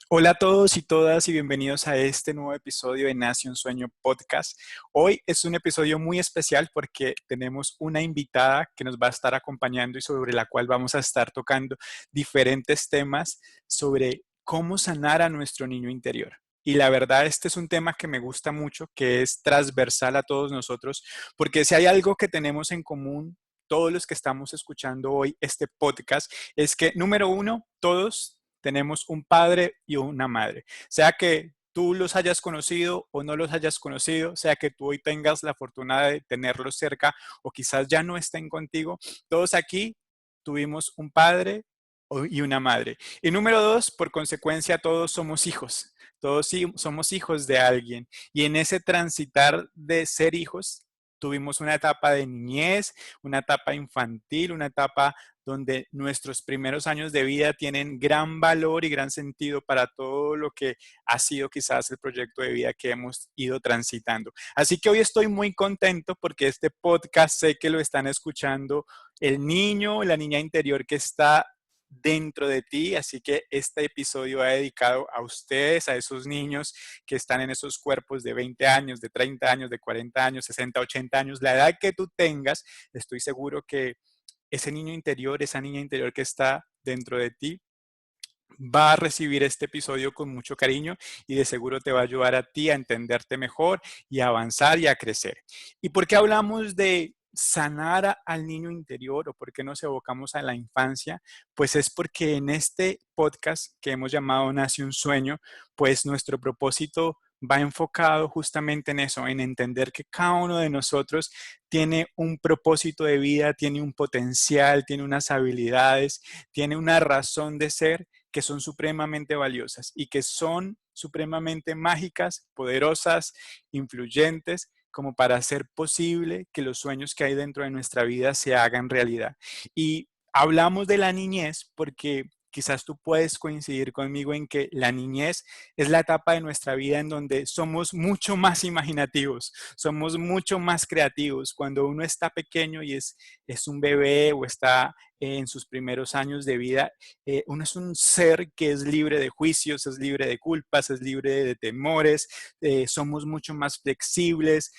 Hola a todos y todas y bienvenidos a este nuevo episodio de Nace un Sueño Podcast. Hoy es un episodio muy especial porque tenemos una invitada que nos va a estar acompañando y sobre la cual vamos a estar tocando diferentes temas sobre cómo sanar a nuestro niño interior. Y la verdad, este es un tema que me gusta mucho, que es transversal a todos nosotros, porque si hay algo que tenemos en común, todos los que estamos escuchando hoy este podcast, es que número uno, todos tenemos un padre y una madre. Sea que tú los hayas conocido o no los hayas conocido, sea que tú hoy tengas la fortuna de tenerlos cerca o quizás ya no estén contigo, todos aquí tuvimos un padre y una madre. Y número dos, por consecuencia, todos somos hijos. Todos somos hijos de alguien. Y en ese transitar de ser hijos, tuvimos una etapa de niñez, una etapa infantil, una etapa donde nuestros primeros años de vida tienen gran valor y gran sentido para todo lo que ha sido quizás el proyecto de vida que hemos ido transitando. Así que hoy estoy muy contento porque este podcast sé que lo están escuchando el niño o la niña interior que está dentro de ti, así que este episodio va dedicado a ustedes, a esos niños que están en esos cuerpos de 20 años, de 30 años, de 40 años, 60, 80 años, la edad que tú tengas, estoy seguro que ese niño interior, esa niña interior que está dentro de ti, va a recibir este episodio con mucho cariño y de seguro te va a ayudar a ti a entenderte mejor y a avanzar y a crecer. ¿Y por qué hablamos de sanar al niño interior o por qué nos evocamos a la infancia? Pues es porque en este podcast que hemos llamado Nace un Sueño, pues nuestro propósito va enfocado justamente en eso, en entender que cada uno de nosotros tiene un propósito de vida, tiene un potencial, tiene unas habilidades, tiene una razón de ser que son supremamente valiosas y que son supremamente mágicas, poderosas, influyentes, como para hacer posible que los sueños que hay dentro de nuestra vida se hagan realidad. Y hablamos de la niñez porque quizás tú puedes coincidir conmigo en que la niñez es la etapa de nuestra vida en donde somos mucho más imaginativos, somos mucho más creativos. Cuando uno está pequeño y es un bebé o está en sus primeros años de vida, uno es un ser que es libre de juicios, es libre de culpas, es libre de temores, somos mucho más flexibles,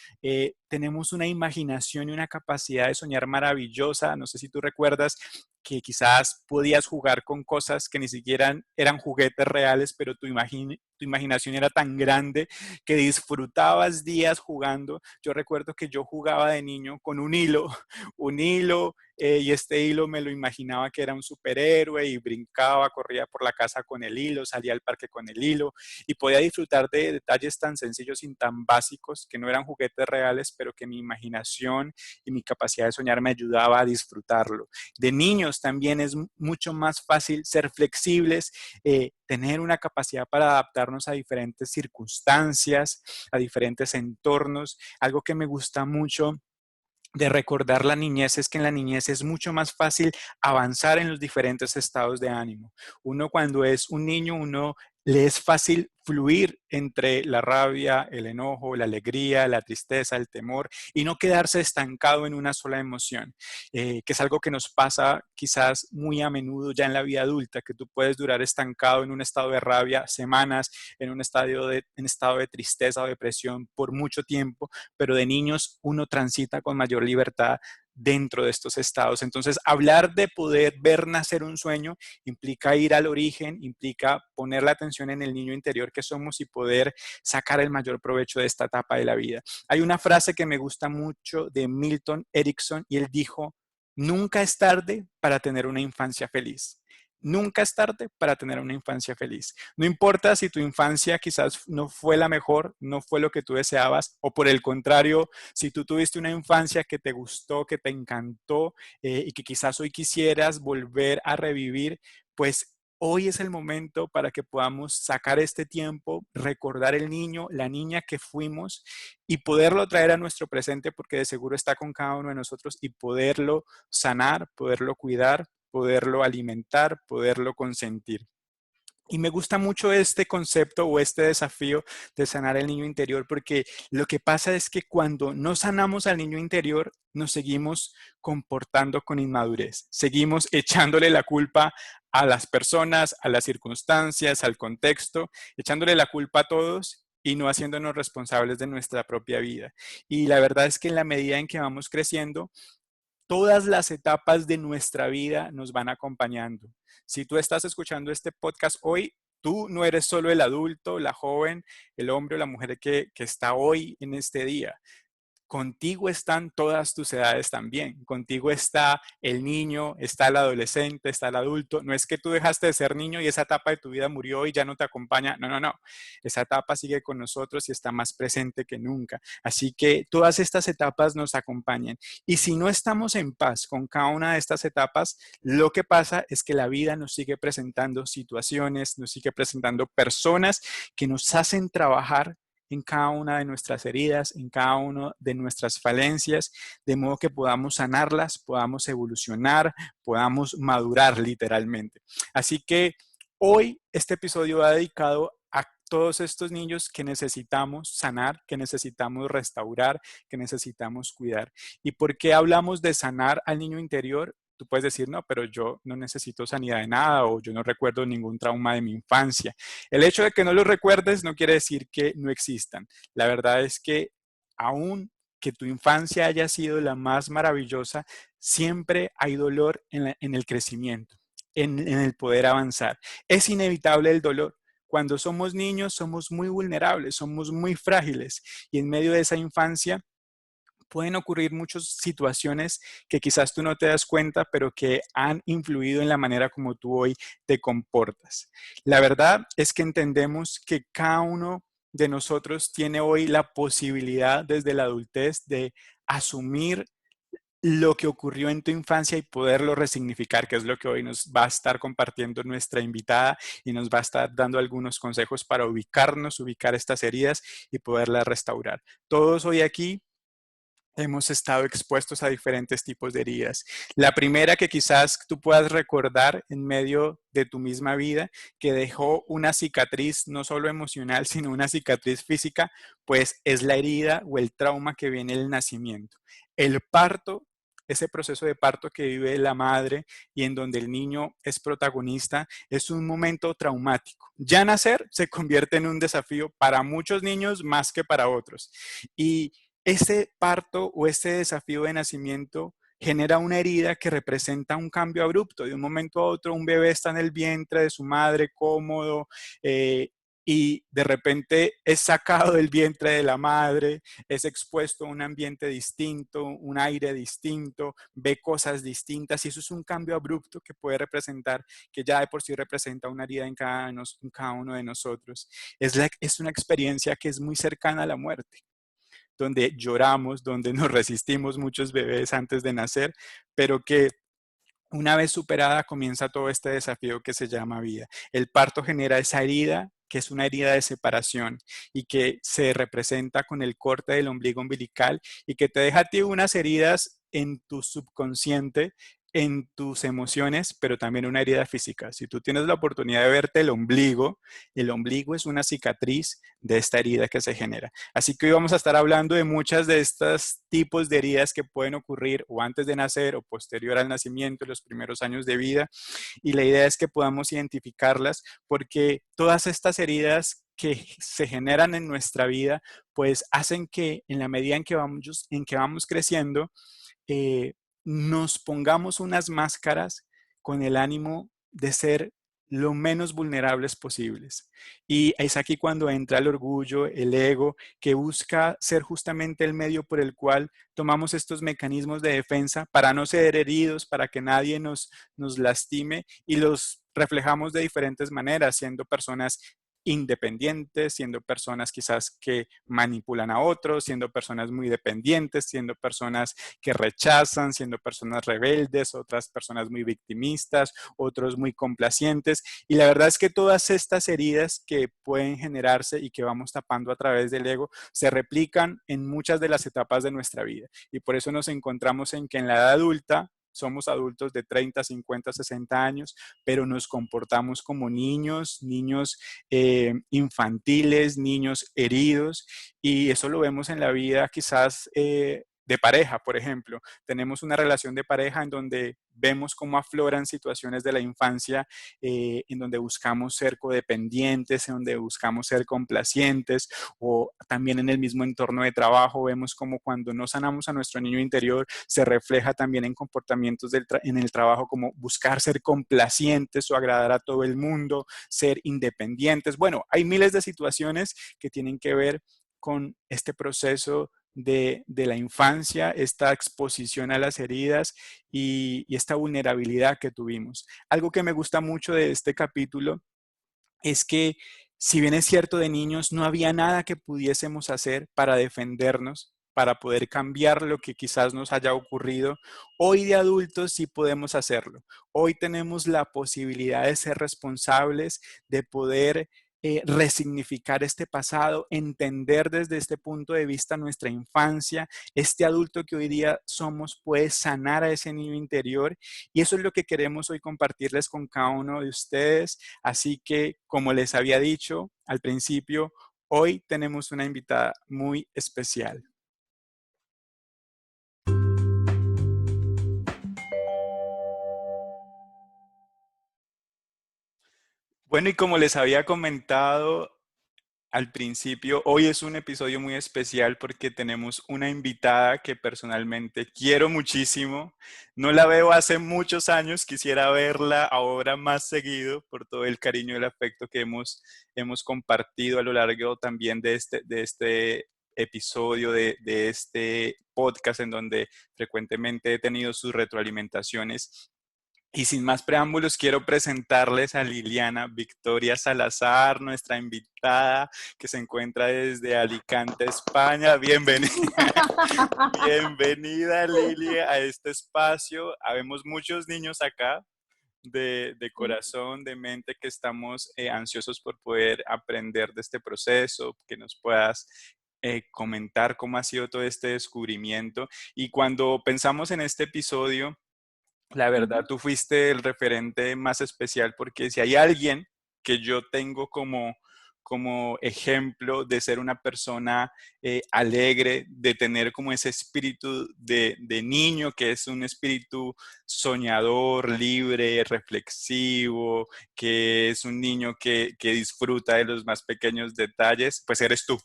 tenemos una imaginación y una capacidad de soñar maravillosa. No sé si tú recuerdas que quizás podías jugar con cosas que ni siquiera eran juguetes reales, pero tu imaginación era tan grande que disfrutabas días jugando. Yo recuerdo que yo jugaba de niño con un hilo, y este hilo me lo imaginaba que era un superhéroe y brincaba, corría por la casa con el hilo, salía al parque con el hilo y podía disfrutar de detalles tan sencillos y tan básicos que no eran juguetes reales, pero que mi imaginación y mi capacidad de soñar me ayudaba a disfrutarlo. De niños también es mucho más fácil ser flexibles, tener una capacidad para adaptarnos a diferentes circunstancias, a diferentes entornos. Algo que me gusta mucho de recordar la niñez es que en la niñez es mucho más fácil avanzar en los diferentes estados de ánimo. Uno cuando es un niño, uno le es fácil fluir entre la rabia, el enojo, la alegría, la tristeza, el temor y no quedarse estancado en una sola emoción, que es algo que nos pasa quizás muy a menudo ya en la vida adulta, que tú puedes durar estancado en un estado de rabia semanas, en estado de tristeza o depresión por mucho tiempo, pero de niños uno transita con mayor libertad dentro de estos estados. Entonces, hablar de poder ver nacer un sueño implica ir al origen, implica poner la atención en el niño interior que somos y poder sacar el mayor provecho de esta etapa de la vida. Hay una frase que me gusta mucho de Milton Erickson y él dijo, nunca es tarde para tener una infancia feliz. Nunca es tarde para tener una infancia feliz. No importa si tu infancia quizás no fue la mejor, no fue lo que tú deseabas, o por el contrario, si tú tuviste una infancia que te gustó, que te encantó, y que quizás hoy quisieras volver a revivir, pues hoy es el momento para que podamos sacar este tiempo, recordar el niño, la niña que fuimos y poderlo traer a nuestro presente porque de seguro está con cada uno de nosotros y poderlo sanar, poderlo cuidar, poderlo alimentar, poderlo consentir. Y me gusta mucho este concepto o este desafío de sanar el niño interior, porque lo que pasa es que cuando no sanamos al niño interior, nos seguimos comportando con inmadurez, seguimos echándole la culpa a las personas, a las circunstancias, al contexto, echándole la culpa a todos y no haciéndonos responsables de nuestra propia vida. Y la verdad es que en la medida en que vamos creciendo, todas las etapas de nuestra vida nos van acompañando. Si tú estás escuchando este podcast hoy, tú no eres solo el adulto, la joven, el hombre o la mujer que está hoy en este día. Contigo están todas tus edades también. Contigo está el niño, está el adolescente, está el adulto. No es que tú dejaste de ser niño y esa etapa de tu vida murió y ya no te acompaña. No, no, no. Esa etapa sigue con nosotros y está más presente que nunca. Así que todas estas etapas nos acompañan. Y si no estamos en paz con cada una de estas etapas, lo que pasa es que la vida nos sigue presentando situaciones, nos sigue presentando personas que nos hacen trabajar en cada una de nuestras heridas, en cada una de nuestras falencias, de modo que podamos sanarlas, podamos evolucionar, podamos madurar literalmente. Así que hoy este episodio va dedicado a todos estos niños que necesitamos sanar, que necesitamos restaurar, que necesitamos cuidar. ¿Y por qué hablamos de sanar al niño interior? Tú puedes decir, no, pero yo no necesito sanidad de nada o yo no recuerdo ningún trauma de mi infancia. El hecho de que no los recuerdes no quiere decir que no existan. La verdad es que aún que tu infancia haya sido la más maravillosa, siempre hay dolor en el crecimiento, en el poder avanzar. Es inevitable el dolor. Cuando somos niños somos muy vulnerables, somos muy frágiles y en medio de esa infancia pueden ocurrir muchas situaciones que quizás tú no te das cuenta, pero que han influido en la manera como tú hoy te comportas. La verdad es que entendemos que cada uno de nosotros tiene hoy la posibilidad desde la adultez de asumir lo que ocurrió en tu infancia y poderlo resignificar, que es lo que hoy nos va a estar compartiendo nuestra invitada y nos va a estar dando algunos consejos para ubicarnos, ubicar estas heridas y poderlas restaurar. Todos hoy aquí hemos estado expuestos a diferentes tipos de heridas. La primera que quizás tú puedas recordar en medio de tu misma vida, que dejó una cicatriz no solo emocional, sino una cicatriz física, pues es la herida o el trauma que viene del nacimiento. El parto, ese proceso de parto que vive la madre y en donde el niño es protagonista, es un momento traumático. Ya nacer se convierte en un desafío para muchos niños más que para otros. Y este parto o este desafío de nacimiento genera una herida que representa un cambio abrupto. De un momento a otro, un bebé está en el vientre de su madre cómodo y de repente es sacado del vientre de la madre, es expuesto a un ambiente distinto, un aire distinto, ve cosas distintas y eso es un cambio abrupto que puede representar, que ya de por sí representa una herida en cada uno de nosotros. Es una experiencia que es muy cercana a la muerte, donde lloramos, donde nos resistimos muchos bebés antes de nacer, pero que una vez superada comienza todo este desafío que se llama vida. El parto genera esa herida, que es una herida de separación y que se representa con el corte del ombligo umbilical y que te deja a ti unas heridas en tu subconsciente, en tus emociones, pero también una herida física. Si tú tienes la oportunidad de verte el ombligo es una cicatriz de esta herida que se genera. Así que hoy vamos a estar hablando de muchas de estos tipos de heridas que pueden ocurrir o antes de nacer o posterior al nacimiento, los primeros años de vida. Y la idea es que podamos identificarlas porque todas estas heridas que se generan en nuestra vida, pues hacen que en la medida en que vamos creciendo, eh, nos pongamos unas máscaras con el ánimo de ser lo menos vulnerables posibles. Y es aquí cuando entra el orgullo, el ego, que busca ser justamente el medio por el cual tomamos estos mecanismos de defensa para no ser heridos, para que nadie nos lastime y los reflejamos de diferentes maneras, siendo personas independientes, siendo personas quizás que manipulan a otros, siendo personas muy dependientes, siendo personas que rechazan, siendo personas rebeldes, otras personas muy victimistas, otros muy complacientes. Y la verdad es que todas estas heridas que pueden generarse y que vamos tapando a través del ego se replican en muchas de las etapas de nuestra vida. Y por eso nos encontramos en que en la edad adulta somos adultos de 30, 50, 60 años, pero nos comportamos como niños, niños infantiles, niños heridos, y eso lo vemos en la vida quizás de pareja, por ejemplo. Tenemos una relación de pareja en donde vemos cómo afloran situaciones de la infancia, en donde buscamos ser codependientes, en donde buscamos ser complacientes, o también en el mismo entorno de trabajo vemos como cuando no sanamos a nuestro niño interior se refleja también en comportamientos en el trabajo, como buscar ser complacientes o agradar a todo el mundo, ser independientes. Bueno, hay miles de situaciones que tienen que ver con este proceso de la infancia, esta exposición a las heridas y esta vulnerabilidad que tuvimos. Algo que me gusta mucho de este capítulo es que, si bien es cierto, de niños no había nada que pudiésemos hacer para defendernos, para poder cambiar lo que quizás nos haya ocurrido, hoy de adultos sí podemos hacerlo. Hoy tenemos la posibilidad de ser responsables, de poder resignificar este pasado, entender desde este punto de vista nuestra infancia. Este adulto que hoy día somos puede sanar a ese niño interior, y eso es lo que queremos hoy compartirles con cada uno de ustedes. Así que, como les había dicho al principio, hoy tenemos una invitada muy especial. Bueno, y como les había comentado al principio, hoy es un episodio muy especial porque tenemos una invitada que personalmente quiero muchísimo. No la veo hace muchos años, quisiera verla ahora más seguido por todo el cariño y el afecto que hemos compartido a lo largo también de este episodio, de este podcast en donde frecuentemente he tenido sus retroalimentaciones. Y sin más preámbulos, quiero presentarles a Liliana Victoria Salazar, nuestra invitada que se encuentra desde Alicante, España. Bienvenida, bienvenida Lili a este espacio. Habemos muchos niños acá de corazón, de mente, que estamos ansiosos por poder aprender de este proceso, que nos puedas comentar cómo ha sido todo este descubrimiento. Y cuando pensamos en este episodio, la verdad, tú fuiste el referente más especial, porque si hay alguien que yo tengo como ejemplo de ser una persona alegre, de tener como ese espíritu de niño, que es un espíritu soñador, libre, reflexivo, que es un niño que disfruta de los más pequeños detalles, pues eres tú.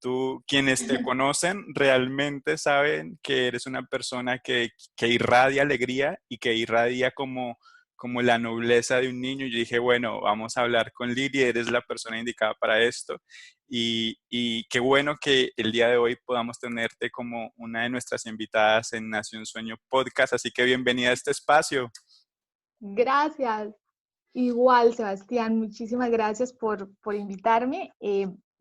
Tú, quienes te conocen realmente saben que eres una persona que irradia alegría y que irradia como la nobleza de un niño. Y yo dije, bueno, vamos a hablar con Lili, eres la persona indicada para esto. Y qué bueno que el día de hoy podamos tenerte como una de nuestras invitadas en Nación Sueño Podcast. Así que bienvenida a este espacio. Gracias. Igual, Sebastián, muchísimas gracias por invitarme.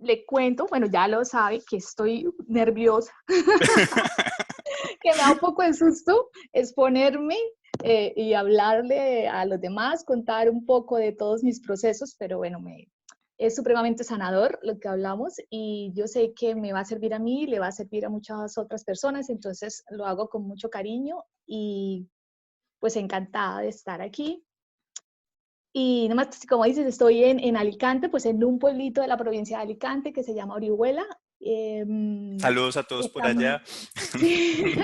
Le cuento, bueno, ya lo sabe, que estoy nerviosa, que me da un poco de susto exponerme y hablarle a los demás, contar un poco de todos mis procesos, pero bueno, es supremamente sanador lo que hablamos y yo sé que me va a servir a mí, le va a servir a muchas otras personas, entonces lo hago con mucho cariño y pues encantada de estar aquí. Y nomás, como dices, estoy en Alicante, pues en un pueblito de la provincia de Alicante que se llama Orihuela. Saludos a todos por Estamos, allá. sí.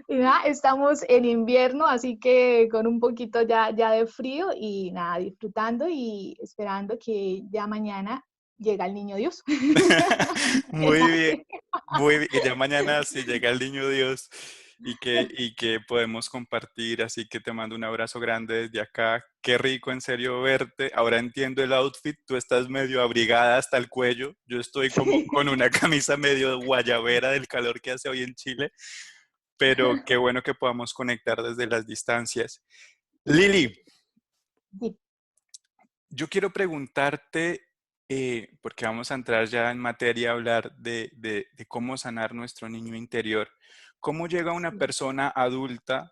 Y nada, estamos en invierno, así que con un poquito ya de frío y nada, disfrutando y esperando que ya mañana llega el niño Dios. Que Muy bien, nace. muy bien. Que ya mañana si llega el niño Dios y que podemos compartir. Así que te mando un abrazo grande desde acá. Qué rico en serio verte. Ahora entiendo el outfit. Tú estás medio abrigada hasta el cuello. Yo estoy como Sí. con una camisa medio guayabera del calor que hace hoy en Chile. Pero qué bueno que podamos conectar desde las distancias. Lili, Sí. yo quiero preguntarte, porque vamos a entrar ya en materia a hablar de cómo sanar nuestro niño interior. ¿Cómo llega una Sí, persona adulta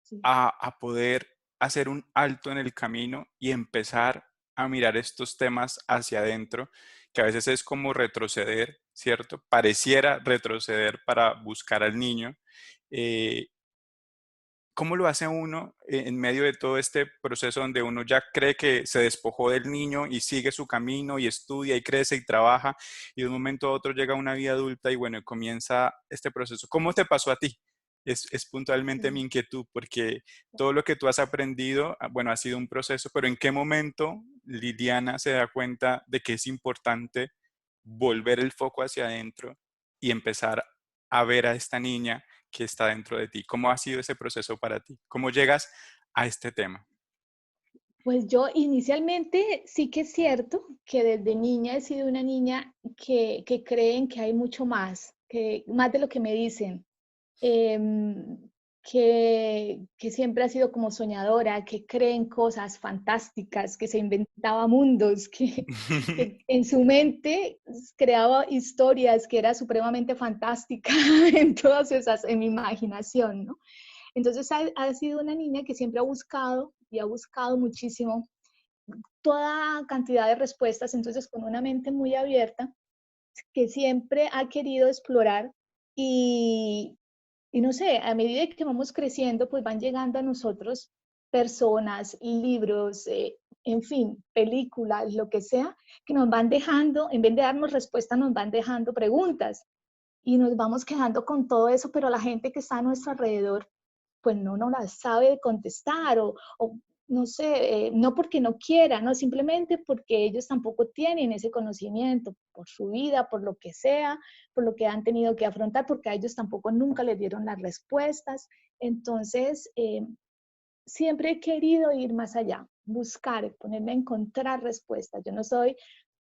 sí. a poder hacer un alto en el camino y empezar a mirar estos temas hacia adentro, que a veces es como retroceder, ¿cierto? Pareciera retroceder para buscar al niño. eh, ¿Cómo lo hace uno en medio de todo este proceso donde uno ya cree que se despojó del niño y sigue su camino y estudia y crece y trabaja y de un momento a otro llega a una vida adulta y bueno, comienza este proceso? ¿Cómo te pasó a ti? Es puntualmente mi Sí. inquietud porque todo lo que tú has aprendido, bueno, ha sido un proceso, pero ¿en qué momento Liliana se da cuenta de que es importante volver el foco hacia adentro y empezar a ver a esta niña que está dentro de ti? ¿Cómo ha sido ese proceso para ti? ¿Cómo llegas a este tema? Pues yo inicialmente sí que es cierto que desde niña he sido una niña que creen que hay mucho más, que más de lo que me dicen, em, que siempre ha sido como soñadora, que cree en cosas fantásticas, que se inventaba mundos, que en su mente creaba historias que era supremamente fantástica en todas esas, en mi imaginación, ¿no? Entonces ha sido una niña que siempre ha buscado y ha buscado muchísimo toda cantidad de respuestas, entonces con una mente muy abierta, que siempre ha querido explorar y, y no sé, a medida que vamos creciendo, pues van llegando a nosotros personas, libros, en fin, películas, lo que sea, que nos van dejando, en vez de darnos respuestas, nos van dejando preguntas y nos vamos quedando con todo eso, pero la gente que está a nuestro alrededor pues no nos las sabe contestar o no sé, no porque no quieran, no, simplemente porque ellos tampoco tienen ese conocimiento por su vida, por lo que sea, por lo que han tenido que afrontar, porque a ellos tampoco nunca les dieron las respuestas. Entonces, siempre he querido ir más allá, buscar, ponerme a encontrar respuestas. Yo no soy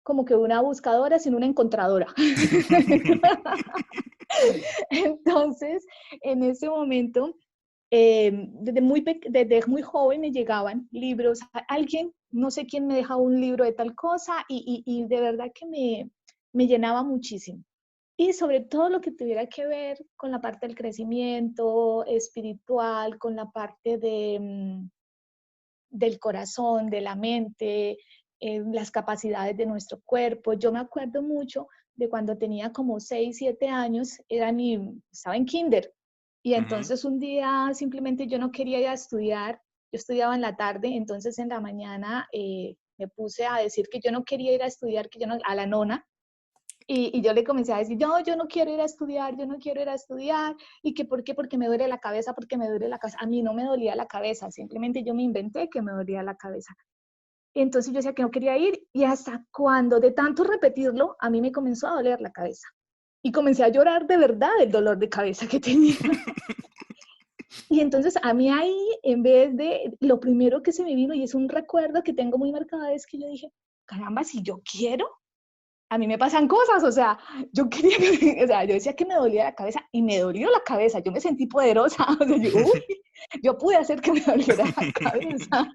como que una buscadora, sino una encontradora. Entonces, en ese momento, desde muy joven me llegaban libros, alguien, no sé quién me deja un libro de tal cosa y de verdad que me llenaba muchísimo. Y sobre todo lo que tuviera que ver con la parte del crecimiento espiritual, con la parte del corazón, de la mente, las capacidades de nuestro cuerpo. Yo me acuerdo mucho de cuando tenía como 6 7 años, estaba en kinder, y Ujú. entonces un día simplemente yo no quería ir a estudiar, yo estudiaba en la tarde, entonces en la mañana me puse a decir que yo no quería ir a estudiar, que yo no, a la nona, y yo le comencé a decir, no, yo no quiero ir a estudiar, yo no quiero ir a estudiar, y que por qué, porque me duele la cabeza, porque me duele la cabeza. A mí no me dolía la cabeza, simplemente yo me inventé que me dolía la cabeza. Entonces yo decía que no quería ir, y hasta cuando de tanto repetirlo, a mí me comenzó a doler la cabeza. Y comencé a llorar de verdad el dolor de cabeza que tenía. Y entonces a mí ahí, en vez de, lo primero que se me vino, y es un recuerdo que tengo muy marcado, es que yo dije, caramba, si yo quiero, a mí me pasan cosas, o sea, yo quería que, o sea, yo decía que me dolía la cabeza y me dolió la cabeza, yo me sentí poderosa, o sea, yo, uy, yo pude hacer que me doliera la cabeza.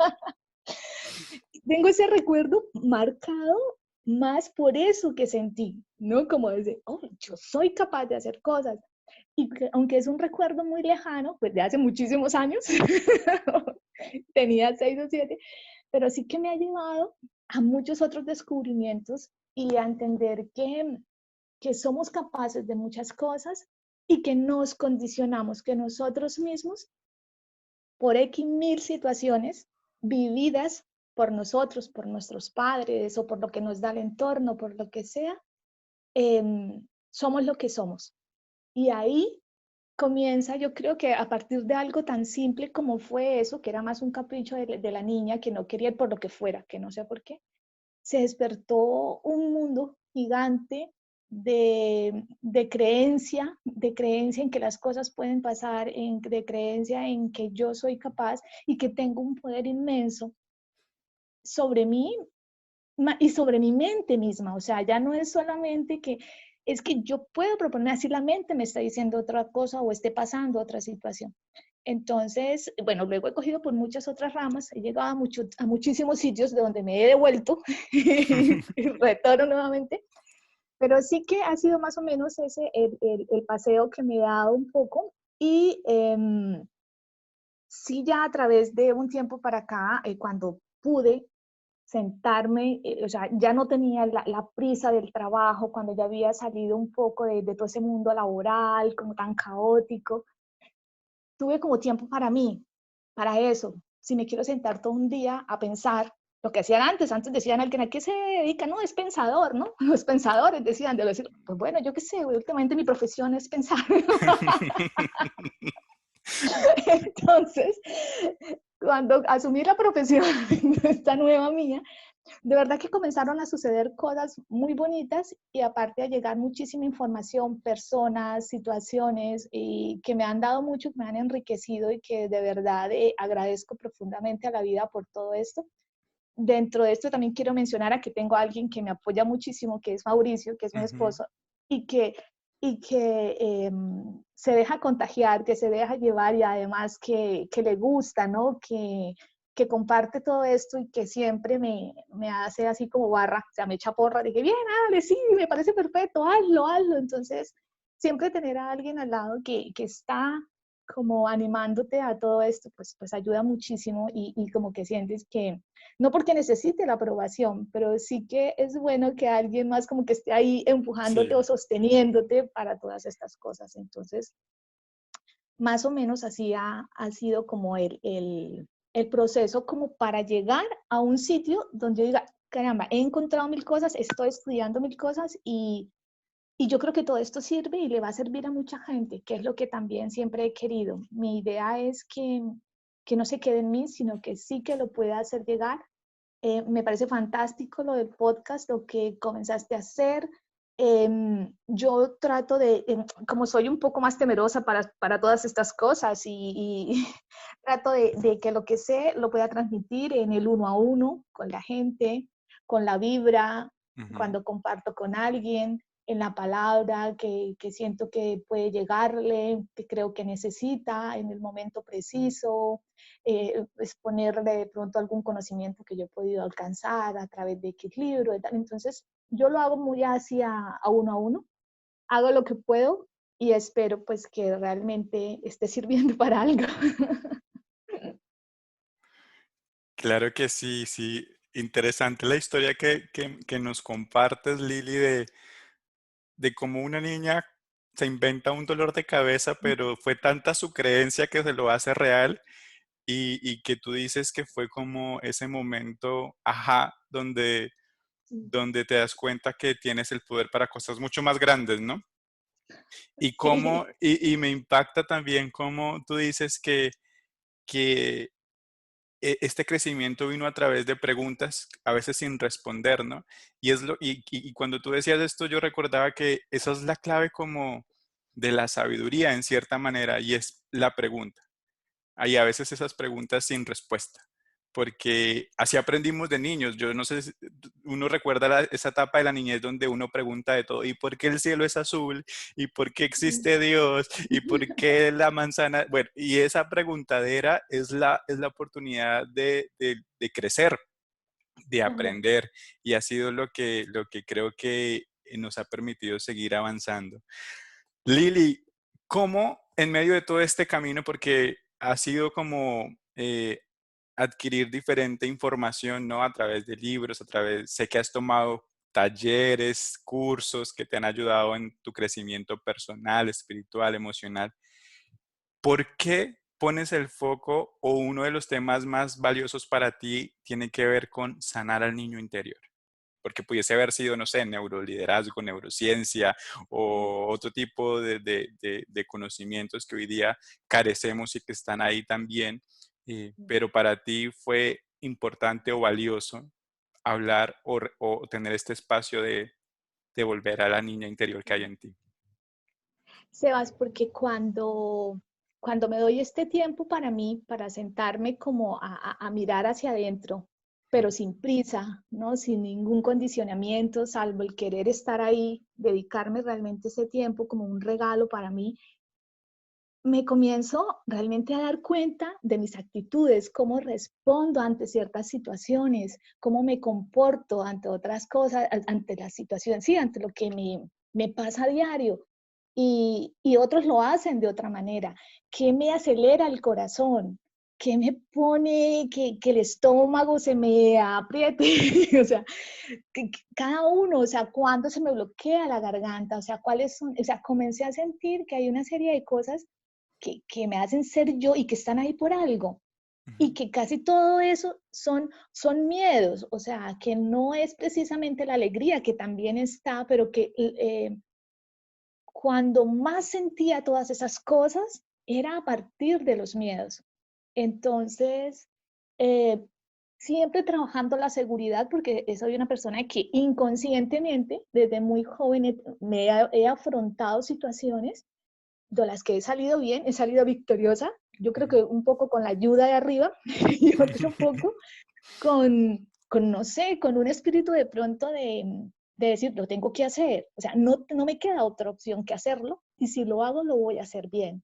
Tengo ese recuerdo marcado más por eso que sentí, ¿no? Como decir, oh, yo soy capaz de hacer cosas. Y que, aunque es un recuerdo muy lejano, pues de hace muchísimos años, tenía 6 o 7, pero sí que me ha llevado a muchos otros descubrimientos y a entender que somos capaces de muchas cosas y que nos condicionamos, que nosotros mismos, por X mil situaciones vividas por nosotros, por nuestros padres o por lo que nos da el entorno, por lo que sea, somos lo que somos. Y ahí comienza, yo creo que a partir de algo tan simple como fue eso, que era más un capricho de la niña que no quería ir por lo que fuera, que no sé por qué, se despertó un mundo gigante de creencia en que las cosas pueden pasar, de creencia en que yo soy capaz y que tengo un poder inmenso sobre mí y sobre mi mente misma. O sea, ya no es solamente que es que yo puedo proponer, así la mente me está diciendo otra cosa o esté pasando otra situación. Entonces, bueno, luego he cogido por muchas otras ramas, he llegado a muchísimos sitios de donde me he devuelto y retorno nuevamente, pero sí que ha sido más o menos ese el paseo que me he dado un poco y sí ya a través de un tiempo para acá, cuando pude sentarme, o sea, ya no tenía la prisa del trabajo, cuando ya había salido un poco de todo ese mundo laboral, como tan caótico, tuve como tiempo para mí, para eso. Si me quiero sentar todo un día a pensar, lo que hacían antes decían alguien a qué se dedica, no, es pensador, ¿no? Los pensadores decían, de decir, pues bueno, yo qué sé, últimamente mi profesión es pensar. Entonces, cuando asumí la profesión, esta nueva mía, de verdad que comenzaron a suceder cosas muy bonitas y aparte a llegar muchísima información, personas, situaciones y que me han dado mucho, que me han enriquecido y que de verdad agradezco profundamente a la vida por todo esto. Dentro de esto también quiero mencionar a que tengo a alguien que me apoya muchísimo, que es Mauricio, que es mi Ujú. esposo, y que, se deja contagiar, que se deja llevar y además que le gusta, ¿no? Que comparte todo esto y que siempre me hace así como barra, o sea, me echa porra, de que bien, dale, sí, me parece perfecto, hazlo, hazlo. Entonces, siempre tener a alguien al lado que está como animándote a todo esto, pues ayuda muchísimo y como que sientes que, no porque necesite la aprobación, pero sí que es bueno que alguien más como que esté ahí empujándote o Sí, sosteniéndote para todas estas cosas. Entonces, más o menos así ha sido como el proceso como para llegar a un sitio donde yo diga, caramba, he encontrado mil cosas, estoy estudiando mil cosas y yo creo que todo esto sirve y le va a servir a mucha gente, que es lo que también siempre he querido. Mi idea es que no se quede en mí, sino que sí que lo pueda hacer llegar. Me parece fantástico lo del podcast, lo que comenzaste a hacer. Yo trato de, como soy un poco más temerosa para todas estas cosas y trato de que lo que sé lo pueda transmitir en el uno a uno con la gente, con la vibra, ujú. cuando comparto con alguien, en la palabra que siento que puede llegarle, que creo que necesita en el momento preciso, exponerle de pronto algún conocimiento que yo he podido alcanzar a través de X libro, y tal. Entonces, yo lo hago muy así a uno, hago lo que puedo y espero pues que realmente esté sirviendo para algo. Claro que sí, sí. Interesante la historia que nos compartes, Lili, de cómo una niña se inventa un dolor de cabeza, pero fue tanta su creencia que se lo hace real y que tú dices que fue como ese momento, ajá, donde te das cuenta que tienes el poder para cosas mucho más grandes, ¿no? Y Sí. cómo, y me impacta también cómo tú dices que este crecimiento vino a través de preguntas, a veces sin responder, ¿no? Y cuando tú decías esto, yo recordaba que esa es la clave como de la sabiduría en cierta manera, y es la pregunta. Hay a veces esas preguntas sin respuesta, porque así aprendimos de niños. Yo no sé, uno recuerda esa etapa de la niñez donde uno pregunta de todo, ¿y por qué el cielo es azul? ¿Y por qué existe Dios? ¿Y por qué la manzana? Bueno, y esa preguntadera es la oportunidad de crecer, de aprender, y ha sido lo que creo que nos ha permitido seguir avanzando. Lili, ¿cómo en medio de todo este camino, porque ha sido como adquirir diferente información, ¿no? A través de libros, sé que has tomado talleres, cursos que te han ayudado en tu crecimiento personal, espiritual, emocional. ¿Por qué pones el foco o uno de los temas más valiosos para ti tiene que ver con sanar al niño interior? Porque pudiese haber sido, no sé, neuroliderazgo, neurociencia o otro tipo de conocimientos que hoy día carecemos y que están ahí también, pero para ti fue importante o valioso hablar o tener este espacio de volver a la niña interior que hay en ti. Sebas, porque cuando me doy este tiempo para mí, para sentarme como a mirar hacia adentro, pero sin prisa, ¿no? Sin ningún condicionamiento, salvo el querer estar ahí, dedicarme realmente ese tiempo como un regalo para mí, me comienzo realmente a dar cuenta de mis actitudes, cómo respondo ante ciertas situaciones, cómo me comporto ante otras cosas, ante la situación, sí, ante lo que me pasa a diario. Y otros lo hacen de otra manera. ¿Qué me acelera el corazón? ¿Qué me pone que el estómago se me apriete? O sea, cada uno, o sea, cuándo se me bloquea la garganta, o sea, cuáles son, o sea, comencé a sentir que hay una serie de cosas que me hacen ser yo y que están ahí por algo. Y que casi todo eso son miedos, o sea, que no es precisamente la alegría, que también está, pero que cuando más sentía todas esas cosas era a partir de los miedos. Entonces, eh, siempre trabajando la seguridad, porque soy una persona que inconscientemente, desde muy joven, he afrontado situaciones de las que he salido bien, he salido victoriosa. Yo creo que un poco con la ayuda de arriba y otro poco no sé, con un espíritu de pronto de decir, lo tengo que hacer. O sea, no me queda otra opción que hacerlo y si lo hago, lo voy a hacer bien.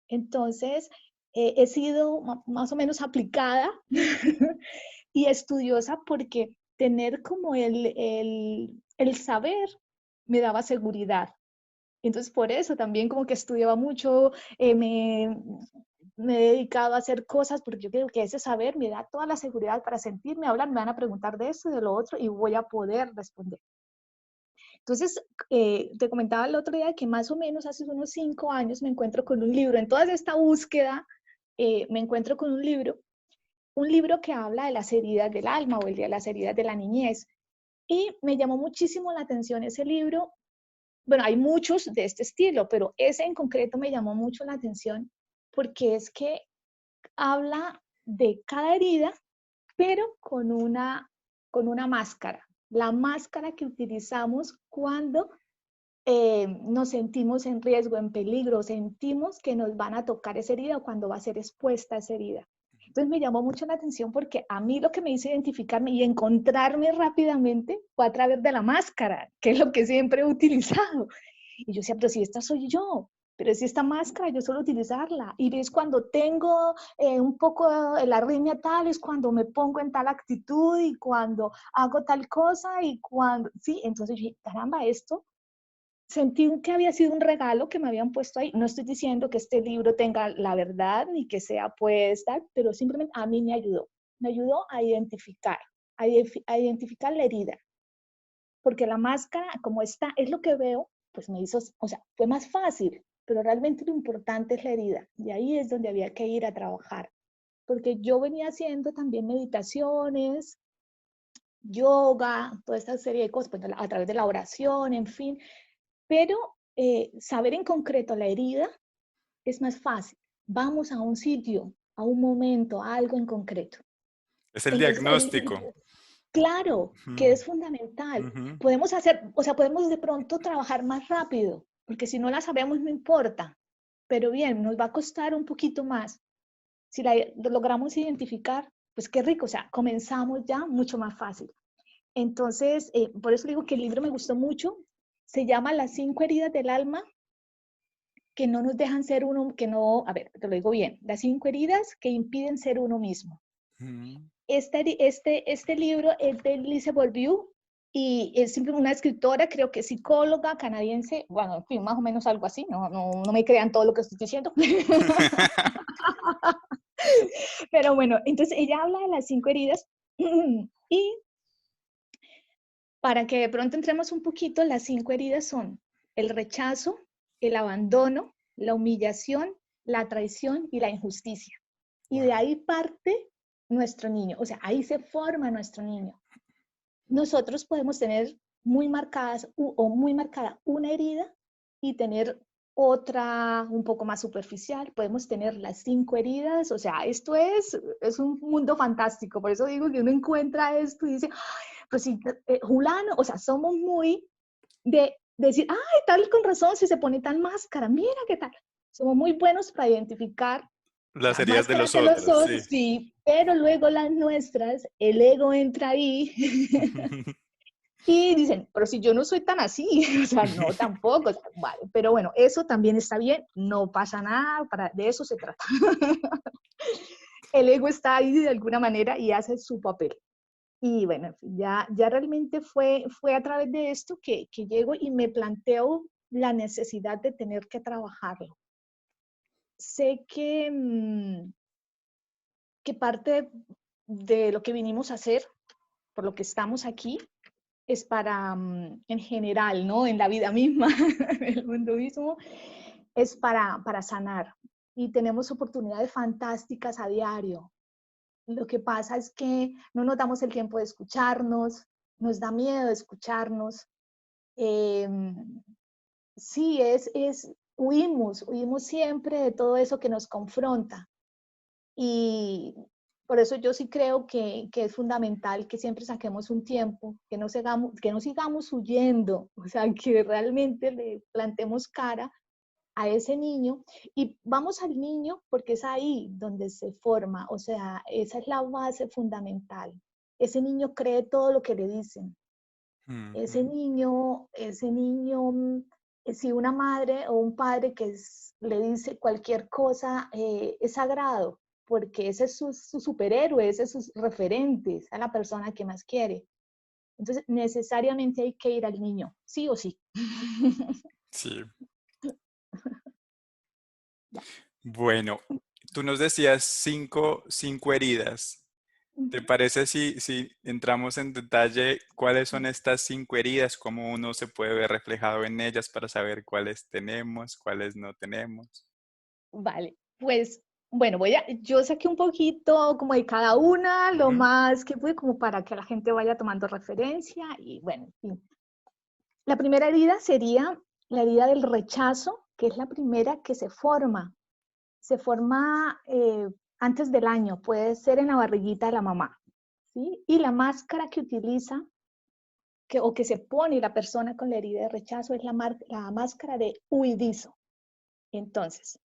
Entonces, he sido más o menos aplicada y estudiosa porque tener como el saber me daba seguridad. Entonces, por eso también como que estudiaba mucho, me he dedicado a hacer cosas porque yo creo que ese saber me da toda la seguridad para sentirme, hablar, me van a preguntar de esto y de lo otro y voy a poder responder. Entonces, te comentaba el otro día que más o menos hace unos 5 años me encuentro con un libro. En toda esta búsqueda, me encuentro con un libro que habla de las heridas del alma o de las heridas de la niñez. Y me llamó muchísimo la atención ese libro. Bueno, hay muchos de este estilo, pero ese en concreto me llamó mucho la atención porque es que habla de cada herida, pero con una máscara. La máscara que utilizamos cuando nos sentimos en riesgo, en peligro, sentimos que nos van a tocar esa herida o cuando va a ser expuesta esa herida. Entonces me llamó mucho la atención porque a mí lo que me hizo identificarme y encontrarme rápidamente fue a través de la máscara, que es lo que siempre he utilizado. Y yo decía, pero si esta soy yo, pero si esta máscara yo suelo utilizarla. Y ves cuando tengo un poco la arritmia tal, es cuando me pongo en tal actitud y cuando hago tal cosa y cuando, sí, entonces yo dije, caramba, esto sentí que había sido un regalo que me habían puesto ahí. No estoy diciendo que este libro tenga la verdad ni que sea pues tal, pero simplemente a mí me ayudó. Me ayudó a identificar, a identificar la herida. Porque la máscara, como está, es lo que veo, pues me hizo, o sea, fue más fácil, pero realmente lo importante es la herida. Y ahí es donde había que ir a trabajar. Porque yo venía haciendo también meditaciones, yoga, toda esta serie de cosas, pues, a través de la oración, en fin, pero saber en concreto la herida es más fácil. Vamos a un sitio, a un momento, a algo en concreto. Es el Entonces, diagnóstico. claro que Ujú, es fundamental. ujú. Podemos hacer, o sea, podemos de pronto trabajar más rápido, porque si no la sabemos no importa, pero bien, nos va a costar un poquito más. Si la logramos identificar, pues qué rico, o sea, comenzamos ya mucho más fácil. Entonces, por eso digo que el libro me gustó mucho. Se llama Las 5 heridas del alma que no nos dejan ser uno, que no, a ver, te lo digo bien, las 5 heridas que impiden ser uno mismo. Ujú. Este libro es de Lise Bourbeau y es simplemente una escritora, creo que psicóloga canadiense, bueno, en fin, más o menos algo así, no me crean todo lo que estoy diciendo. Pero bueno, entonces ella habla de las 5 heridas y para que de pronto entremos un poquito, las 5 heridas son el rechazo, el abandono, la humillación, la traición y la injusticia. Y de Wow. ahí parte nuestro niño, o sea, ahí se forma nuestro niño. Nosotros podemos tener muy marcadas o muy marcada una herida y tener otra un poco más superficial. Podemos tener las 5 heridas, o sea, esto es un mundo fantástico. Por eso digo que uno encuentra esto y dice, pues sí, Julano, o sea, somos muy de decir, ay, tal con razón, si se pone tal máscara, mira qué tal. Somos muy buenos para identificar Las las heridas de máscaras los de los otros, otros, sí. sí, pero luego las nuestras, el ego entra ahí y dicen, pero si yo no soy tan así, o sea, no, tampoco, o sea, vale, pero bueno, eso también está bien, no pasa nada, de eso se trata. El ego está ahí de alguna manera y hace su papel. Y bueno, ya realmente fue a través de esto que llego y me planteo la necesidad de tener que trabajarlo. Sé que parte de lo que vinimos a hacer, por lo que estamos aquí, es para, en general, ¿no? En la vida misma, en el mundo mismo, es para sanar. y tenemos oportunidades fantásticas a diario. Lo que pasa es que no nos damos el tiempo de escucharnos, nos da miedo de escucharnos. Eh, sí, huimos siempre de todo eso que nos confronta. Y por eso yo sí creo que es fundamental que siempre saquemos un tiempo, que no sigamos huyendo, o sea, que realmente le plantemos cara a ese niño y vamos al niño porque es ahí donde se forma, o sea, esa es la base fundamental. Ese niño cree todo lo que le dicen. Ujú. Ese niño, si una madre o un padre le dice cualquier cosa, es sagrado, porque ese es su superhéroe, ese es su referente, esa es la persona que más quiere. Entonces, necesariamente hay que ir al niño, sí o sí. Sí. Ya. Bueno, tú nos decías cinco heridas. ¿Te Ujú. parece si entramos en detalle cuáles son estas 5 heridas, cómo uno se puede ver reflejado en ellas para saber cuáles tenemos, cuáles no tenemos? Vale, pues bueno, yo saqué un poquito como de cada una, lo Ujú. más que pude, como para que la gente vaya tomando referencia y bueno, en fin. La primera herida sería la herida del rechazo, que es la primera que se forma. Se forma antes del año, puede ser en la barriguita de la mamá, ¿sí? Y la máscara que utiliza o que se pone la persona con la herida de rechazo es la máscara de huidizo. Entonces,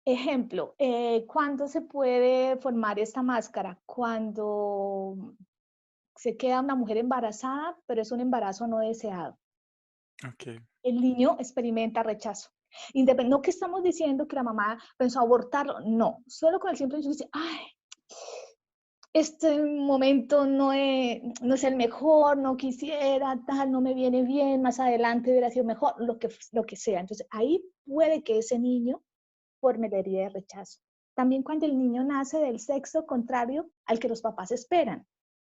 ejemplo, ¿cuándo se puede formar esta máscara? Cuando se queda una mujer embarazada, pero es un embarazo no deseado. Ok. El niño experimenta rechazo. No que estamos diciendo que la mamá pensó abortarlo, no, solo con el simple hecho de decir, ay, este momento no es el mejor, no quisiera, tal, no me viene bien, más adelante hubiera sido mejor, lo que sea. Entonces ahí puede que ese niño forme la herida de rechazo. También cuando el niño nace del sexo contrario al que los papás esperan,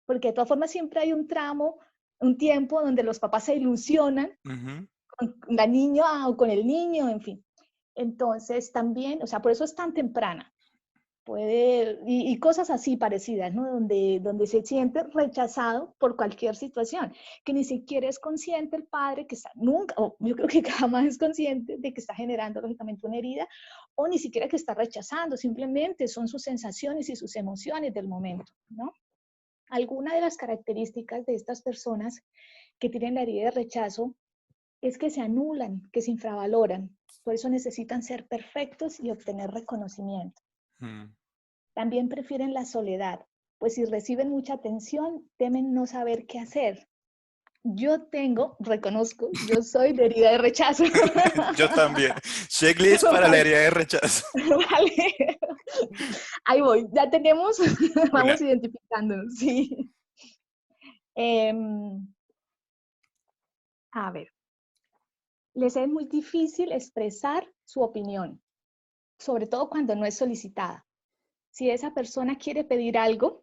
porque de todas formas siempre hay un tramo, un tiempo donde los papás se ilusionan Ujú. con la niña o con el niño, en fin. Entonces también, o sea, por eso es tan temprana. Y cosas así parecidas, ¿no? Donde se siente rechazado por cualquier situación, que ni siquiera es consciente el padre que está, nunca, o yo creo que jamás es consciente de que está generando lógicamente una herida, o ni siquiera que está rechazando, simplemente son sus sensaciones y sus emociones del momento, ¿no? Alguna de las características de estas personas que tienen la herida de rechazo es que se anulan, que se infravaloran, por eso necesitan ser perfectos y obtener reconocimiento. Mm. También prefieren la soledad, pues si reciben mucha atención, temen no saber qué hacer. Reconozco, yo soy de herida de rechazo. Yo también. Checklist para la Vale, herida de rechazo. vale. Ahí voy, ya tenemos, Una. vamos identificándonos, sí. Em, a ver, les es muy difícil expresar su opinión, sobre todo cuando no es solicitada. Si esa persona quiere pedir algo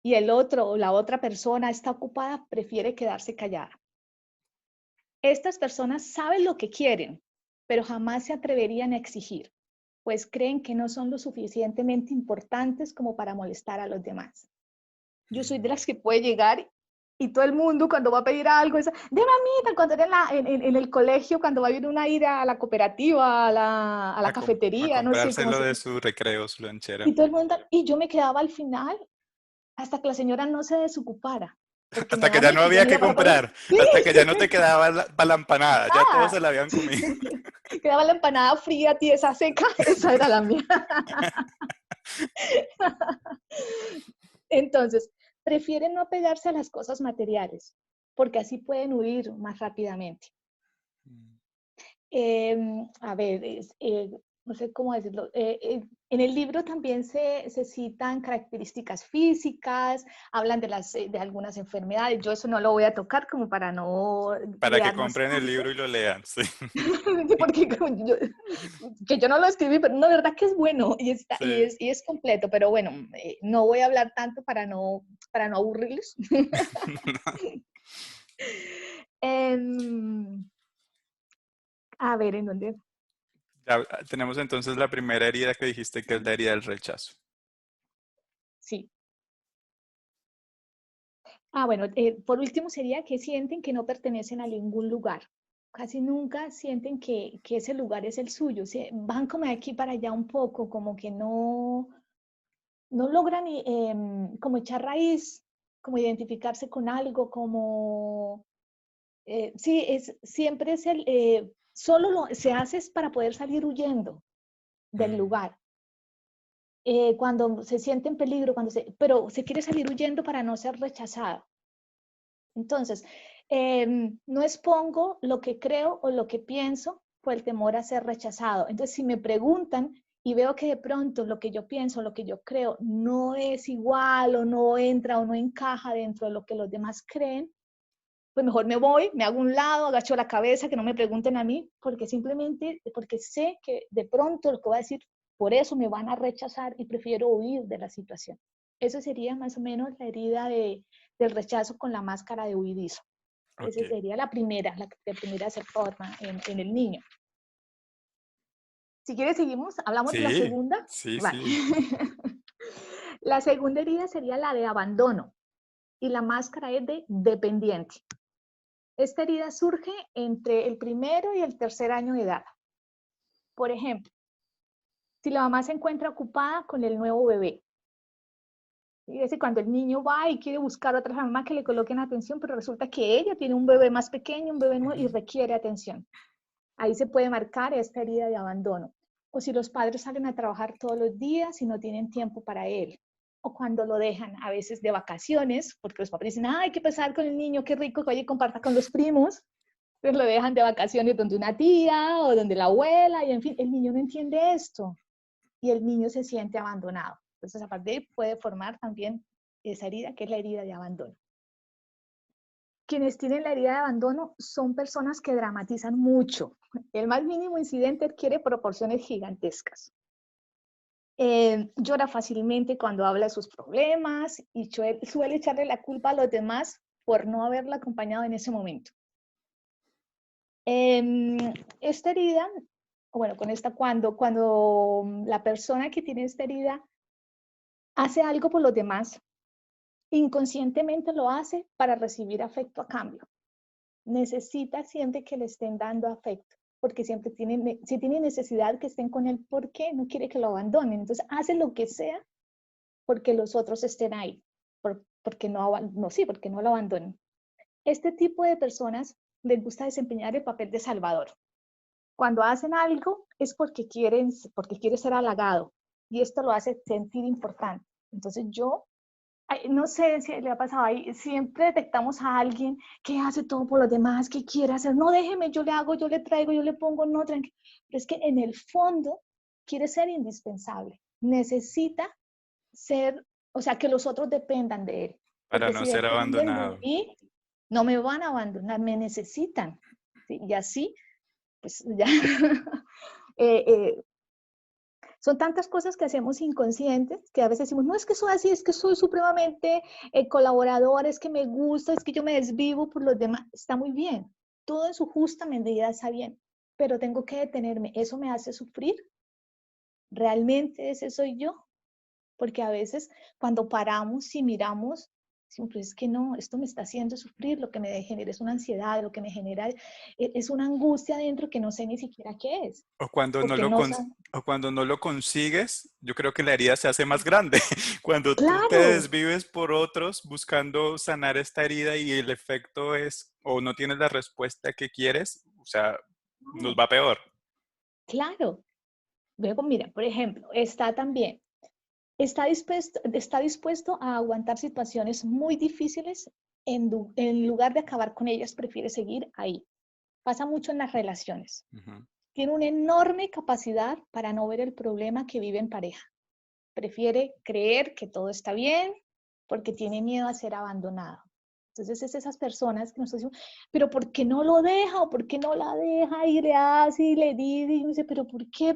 y el otro o la otra persona está ocupada, prefiere quedarse callada. Estas personas saben lo que quieren, pero jamás se atreverían a exigir, pues creen que no son lo suficientemente importantes como para molestar a los demás. Yo soy de Mm. las que puede llegar y todo el mundo cuando va a pedir algo es, de mamita, cuando era en el colegio, cuando va a ir una ida a la cooperativa, a la A cafetería, no sé cómo comprárselo se... de su recreo, su lonchera. Y todo el mundo, y yo me quedaba al final hasta que la señora no se desocupara, porque Hasta que ya no nuevamente yo había me que iba para otro lado. comprar, hasta que ya no te quedaba para la empanada, ya todos Ah, se la habían comido. quedaba la empanada fría, tiesa, seca, esa era la mía. Entonces, prefieren no apegarse a las cosas materiales, porque así pueden huir más rápidamente. A ver, no sé cómo decirlo. En el libro también se citan características físicas, hablan de algunas enfermedades. Yo eso no lo voy a tocar como para no Para que guiarnos compren el libro tanto, y lo lean, sí. porque que yo no lo escribí, pero no, de verdad que es bueno Sí. y es completo, pero bueno, no voy a hablar tanto para no aburrirlos. Em, a ver, ¿en dónde? Ya tenemos entonces la primera herida que dijiste, que es la herida del rechazo. Sí. Bueno, por último sería que sienten que no pertenecen a ningún lugar. Casi nunca sienten que ese lugar es el suyo. Van como de aquí para allá un poco, como que no logran como echar raíz, como identificarse con algo, como, sí, siempre es solo se hace es para poder salir huyendo del Mm, lugar. Cuando se siente en peligro, pero se quiere salir huyendo para no ser rechazado. Entonces, no expongo lo que creo o lo que pienso por el temor a ser rechazado. Entonces, si me preguntan y veo que de pronto lo que yo pienso, lo que yo creo no es igual o no entra o no encaja dentro de lo que los demás creen, pues mejor me voy, me hago un lado, agacho la cabeza, que no me pregunten a mí, porque simplemente, porque sé que de pronto lo que voy a decir, por eso me van a rechazar y prefiero huir de la situación. Eso sería más o menos la herida del rechazo con la máscara de huidizo. Esa ok. sería la primera se forma en el niño. Si quieres, seguimos, hablamos de la Sí, segunda. sí, Vale. sí. La segunda herida sería la de abandono y la máscara es de dependiente. Esta herida surge entre el primero y el tercer año de edad. Por ejemplo, si la mamá se encuentra ocupada con el nuevo bebé, y es cuando el niño va y quiere buscar a otra mamá que le coloquen atención, pero resulta que ella tiene un bebé más pequeño, un bebé nuevo y Ujú. requiere atención. Ahí se puede marcar esta herida de abandono. O si los padres salen a trabajar todos los días y no tienen tiempo para él. O cuando lo dejan a veces de vacaciones, porque los papás dicen, ay, qué pesar con el niño, qué rico que vaya y comparta con los primos. Entonces lo dejan de vacaciones donde una tía o donde la abuela, y en fin, el niño no entiende esto y el niño se siente abandonado. Entonces, a partir de ahí puede formar también esa herida, que es la herida de abandono. Quienes tienen la herida de abandono son personas que dramatizan mucho. El más mínimo incidente adquiere proporciones gigantescas. Llora fácilmente cuando habla de sus problemas y suele echarle la culpa a los demás por no haberla acompañado en ese momento. Esta herida, bueno, con esta, cuando la persona que tiene esta herida hace algo por los demás, inconscientemente lo hace para recibir afecto a cambio. Necesita siempre que le estén dando afecto, porque siempre si tiene necesidad que estén con él, ¿por qué? No quiere que lo abandonen. Entonces hace lo que sea porque los otros estén ahí, porque porque no lo abandonen. Este tipo de personas les gusta desempeñar el papel de salvador. Cuando hacen algo es porque quiere ser halagado y esto lo hace sentir importante. Entonces no sé si le ha pasado ahí, siempre detectamos a alguien que hace todo por los demás, que quiere hacer, no déjeme, yo le hago, yo le traigo, yo le pongo, no, tranquilo. Pero es que en el fondo quiere ser indispensable, necesita ser, o sea, que los otros dependan de él, Para porque no si ser dependen de abandonado. mí, no me van a abandonar, me necesitan. ¿Sí? Y así, pues ya, eh, eh, son tantas cosas que hacemos inconscientes que a veces decimos, no es que soy así, es que soy supremamente colaborador, es que me gusta, es que yo me desvivo por los demás. Está muy bien, todo en su justa medida está bien, pero tengo que detenerme. ¿Eso me hace sufrir? ¿Realmente ese soy yo? Porque a veces cuando paramos y miramos, decimos, pues es que no, esto me está haciendo sufrir, lo que me genera es una ansiedad, lo que me genera es una angustia dentro que no sé ni siquiera qué es, O cuando no porque lo no cons- saben. o cuando no lo consigues, yo creo que la herida se hace más grande. Cuando tú te Claro, desvives por otros buscando sanar esta herida y el efecto es, o no tienes la respuesta que quieres, o sea, nos claro, va peor. claro. Luego, mira, por ejemplo, está también, está dispuesto a aguantar situaciones muy difíciles en lugar de acabar con ellas, prefiere seguir ahí. Pasa mucho en las relaciones. Ujú. Tiene una enorme capacidad para no ver el problema que vive en pareja. Prefiere creer que todo está bien porque tiene miedo a ser abandonado. Entonces es esas personas que nos dicen, pero ¿por qué no lo deja? ¿O por qué no la deja? Y le hace y le dice, y uno dice, pero ¿por qué?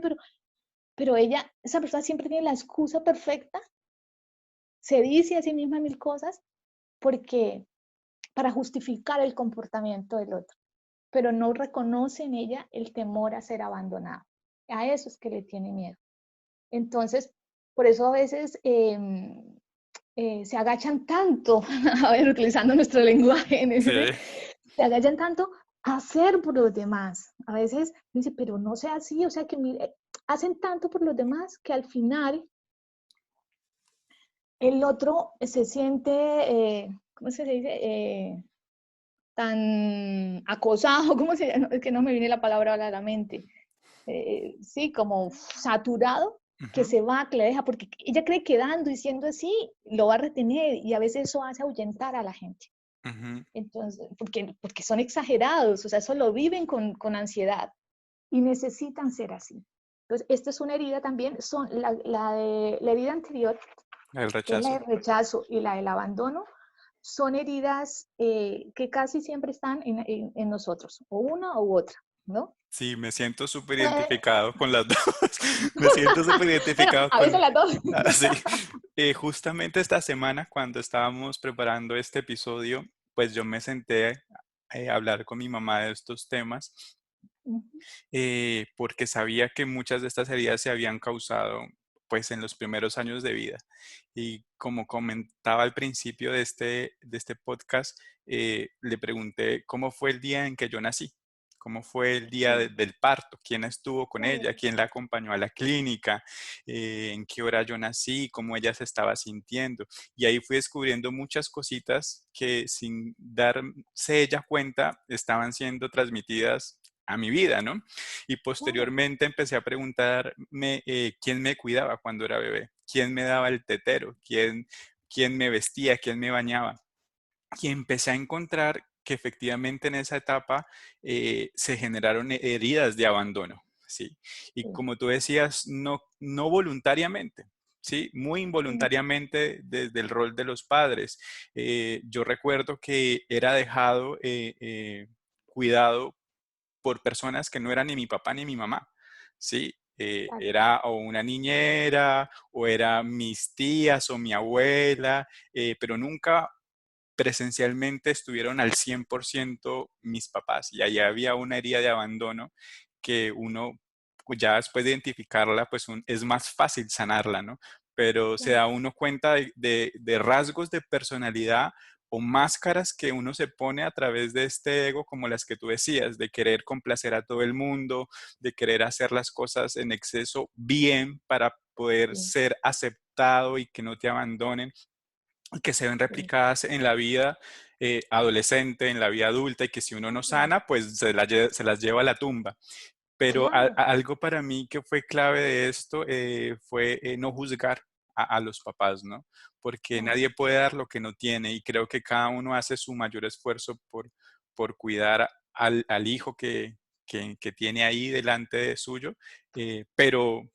Pero esa persona siempre tiene la excusa perfecta, se dice a sí misma mil cosas porque para justificar el comportamiento del otro, pero no reconoce en ella el temor a ser abandonado. a eso es que le tiene miedo. Entonces, por eso a veces se agachan tanto, a ver, utilizando nuestro lenguaje, Sí. se agachan tanto a hacer por los demás. A veces dice, pero no sea así, o sea que mire, hacen tanto por los demás que al final el otro se siente, ¿cómo se dice? Tan acosado, ¿cómo se llama? Es que no me viene la palabra a la mente. Sí, como saturado, que Ujú, se va, que le deja, porque ella cree que dando y siendo así, lo va a retener y a veces eso hace ahuyentar a la gente. ujú. Entonces, porque son exagerados, o sea, eso lo viven con ansiedad y necesitan ser así. Entonces, esta es una herida también, son la herida anterior, El que es la rechazo. del rechazo y la del abandono, son heridas que casi siempre están en nosotros, o una u otra, ¿no? Sí, me siento súper Eh, identificado con las dos. Me siento súper bueno, identificado a veces con... las dos. Sí. Justamente esta semana, cuando estábamos preparando este episodio, pues yo me senté a hablar con mi mamá de estos temas, porque sabía que muchas de estas heridas se habían causado pues en los primeros años de vida. Y como comentaba al principio de este podcast, le pregunté cómo fue el día en que yo nací, cómo fue el día Sí. del parto, quién estuvo con ella, Oh, quién la acompañó a la clínica, en qué hora yo nací, cómo ella se estaba sintiendo. Y ahí fui descubriendo muchas cositas que sin darse ella cuenta estaban siendo transmitidas a mi vida, ¿no? Y claro, posteriormente empecé a preguntarme quién me cuidaba cuando era bebé, quién me daba el tetero, quién me vestía, quién me bañaba. Y empecé a encontrar que efectivamente en esa etapa se generaron heridas de abandono, ¿sí? Y sí, como tú decías, no voluntariamente, ¿sí? Muy sí, involuntariamente desde el rol de los padres. Yo recuerdo que era dejado cuidado por personas que no eran ni mi papá ni mi mamá, ¿sí? claro, Era o una niñera, o era mis tías o mi abuela, pero nunca presencialmente estuvieron al 100% mis papás. Y ahí había una herida de abandono que uno, pues, ya después de identificarla, pues es más fácil sanarla, ¿no? Pero se claro, da uno cuenta de rasgos de personalidad o máscaras que uno se pone a través de este ego, como las que tú decías, de querer complacer a todo el mundo, de querer hacer las cosas en exceso bien para poder sí, ser aceptado y que no te abandonen, y que se ven sí, replicadas en la vida adolescente, en la vida adulta, y que si uno no sana, pues se las lleva a la tumba. Pero claro, algo para mí que fue clave de esto fue no juzgar a los papás, ¿no? Porque claro, nadie puede dar lo que no tiene, y creo que cada uno hace su mayor esfuerzo por cuidar al hijo que tiene ahí delante de suyo. Pero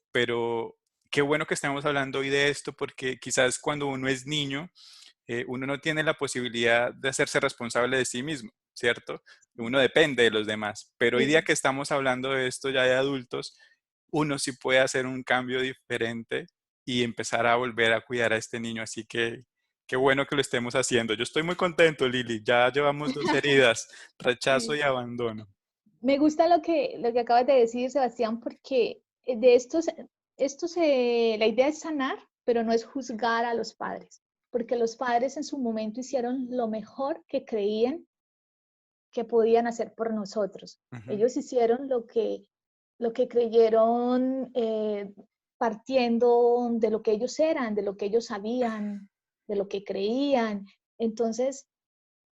qué bueno que estemos hablando hoy de esto, porque quizás cuando uno es niño, uno no tiene la posibilidad de hacerse responsable de sí mismo, ¿cierto? Uno depende de los demás, pero hoy día sí. que estamos hablando de esto ya de adultos, uno sí puede hacer un cambio diferente y empezar a volver a cuidar a este niño, así que qué bueno que lo estemos haciendo. Yo estoy muy contento, Lili, ya llevamos dos heridas, rechazo Sí. y abandono. Me gusta lo que acabas de decir, Sebastián, porque de la idea es sanar, pero no es juzgar a los padres, porque los padres en su momento hicieron lo mejor que creían que podían hacer por nosotros. Ujú. Ellos hicieron lo que creyeron partiendo de lo que ellos eran, de lo que ellos sabían, de lo que creían. Entonces,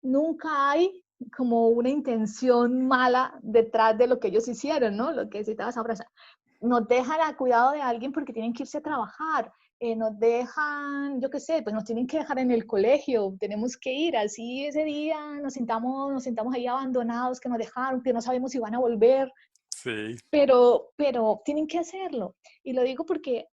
nunca hay como una intención mala detrás de lo que ellos hicieron, ¿no? Lo que citabas ahora, o sea, nos dejan a cuidado de alguien porque tienen que irse a trabajar, nos dejan, yo qué sé, pues nos tienen que dejar en el colegio, tenemos que ir, así ese día nos sentamos ahí abandonados, que nos dejaron, que no sabemos si van a volver, Sí. pero tienen que hacerlo. Y lo digo porque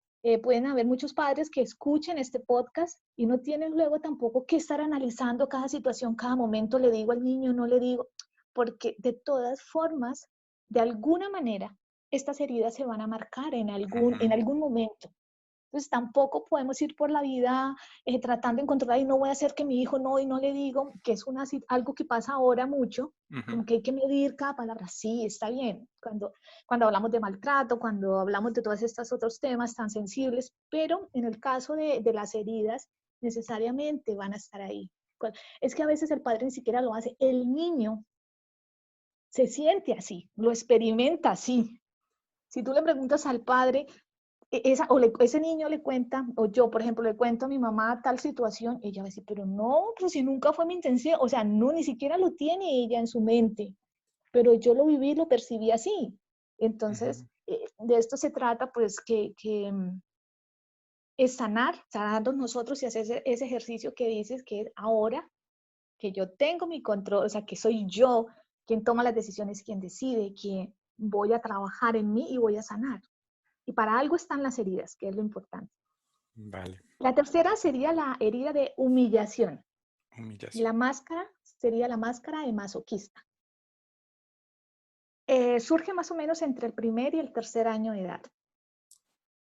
pueden haber muchos padres que escuchen este podcast y no tienen luego tampoco que estar analizando cada situación, cada momento, le digo al niño, no le digo, porque de todas formas, de alguna manera, estas heridas se van a marcar en algún, Ujú. en algún momento. Entonces tampoco podemos ir por la vida tratando de controlar y no voy a hacer que mi hijo no, y no le digo, que es algo que pasa ahora mucho, Ujú. como que hay que medir cada palabra. Sí, está bien, cuando hablamos de maltrato, cuando hablamos de todos estos otros temas tan sensibles, pero en el caso de las heridas, necesariamente van a estar ahí. Es que a veces el padre ni siquiera lo hace, el niño se siente así, lo experimenta así. Si tú le preguntas al padre, ese niño le cuenta, o yo, por ejemplo, le cuento a mi mamá tal situación, ella va a decir, pero no, pues si nunca fue mi intención, o sea, no, ni siquiera lo tiene ella en su mente, pero yo lo viví, lo percibí así. Entonces, Ujú. de esto se trata, pues, que es sanarnos nosotros y hacer ese ejercicio que dices que es ahora que yo tengo mi control, o sea, que soy yo quien toma las decisiones, quien decide, quien voy a trabajar en mí y voy a sanar. Y para algo están las heridas, que es lo importante. Vale, La tercera sería la herida de humillación. humillación. La máscara sería la máscara de masoquista. Surge más o menos entre el primer y el tercer año de edad.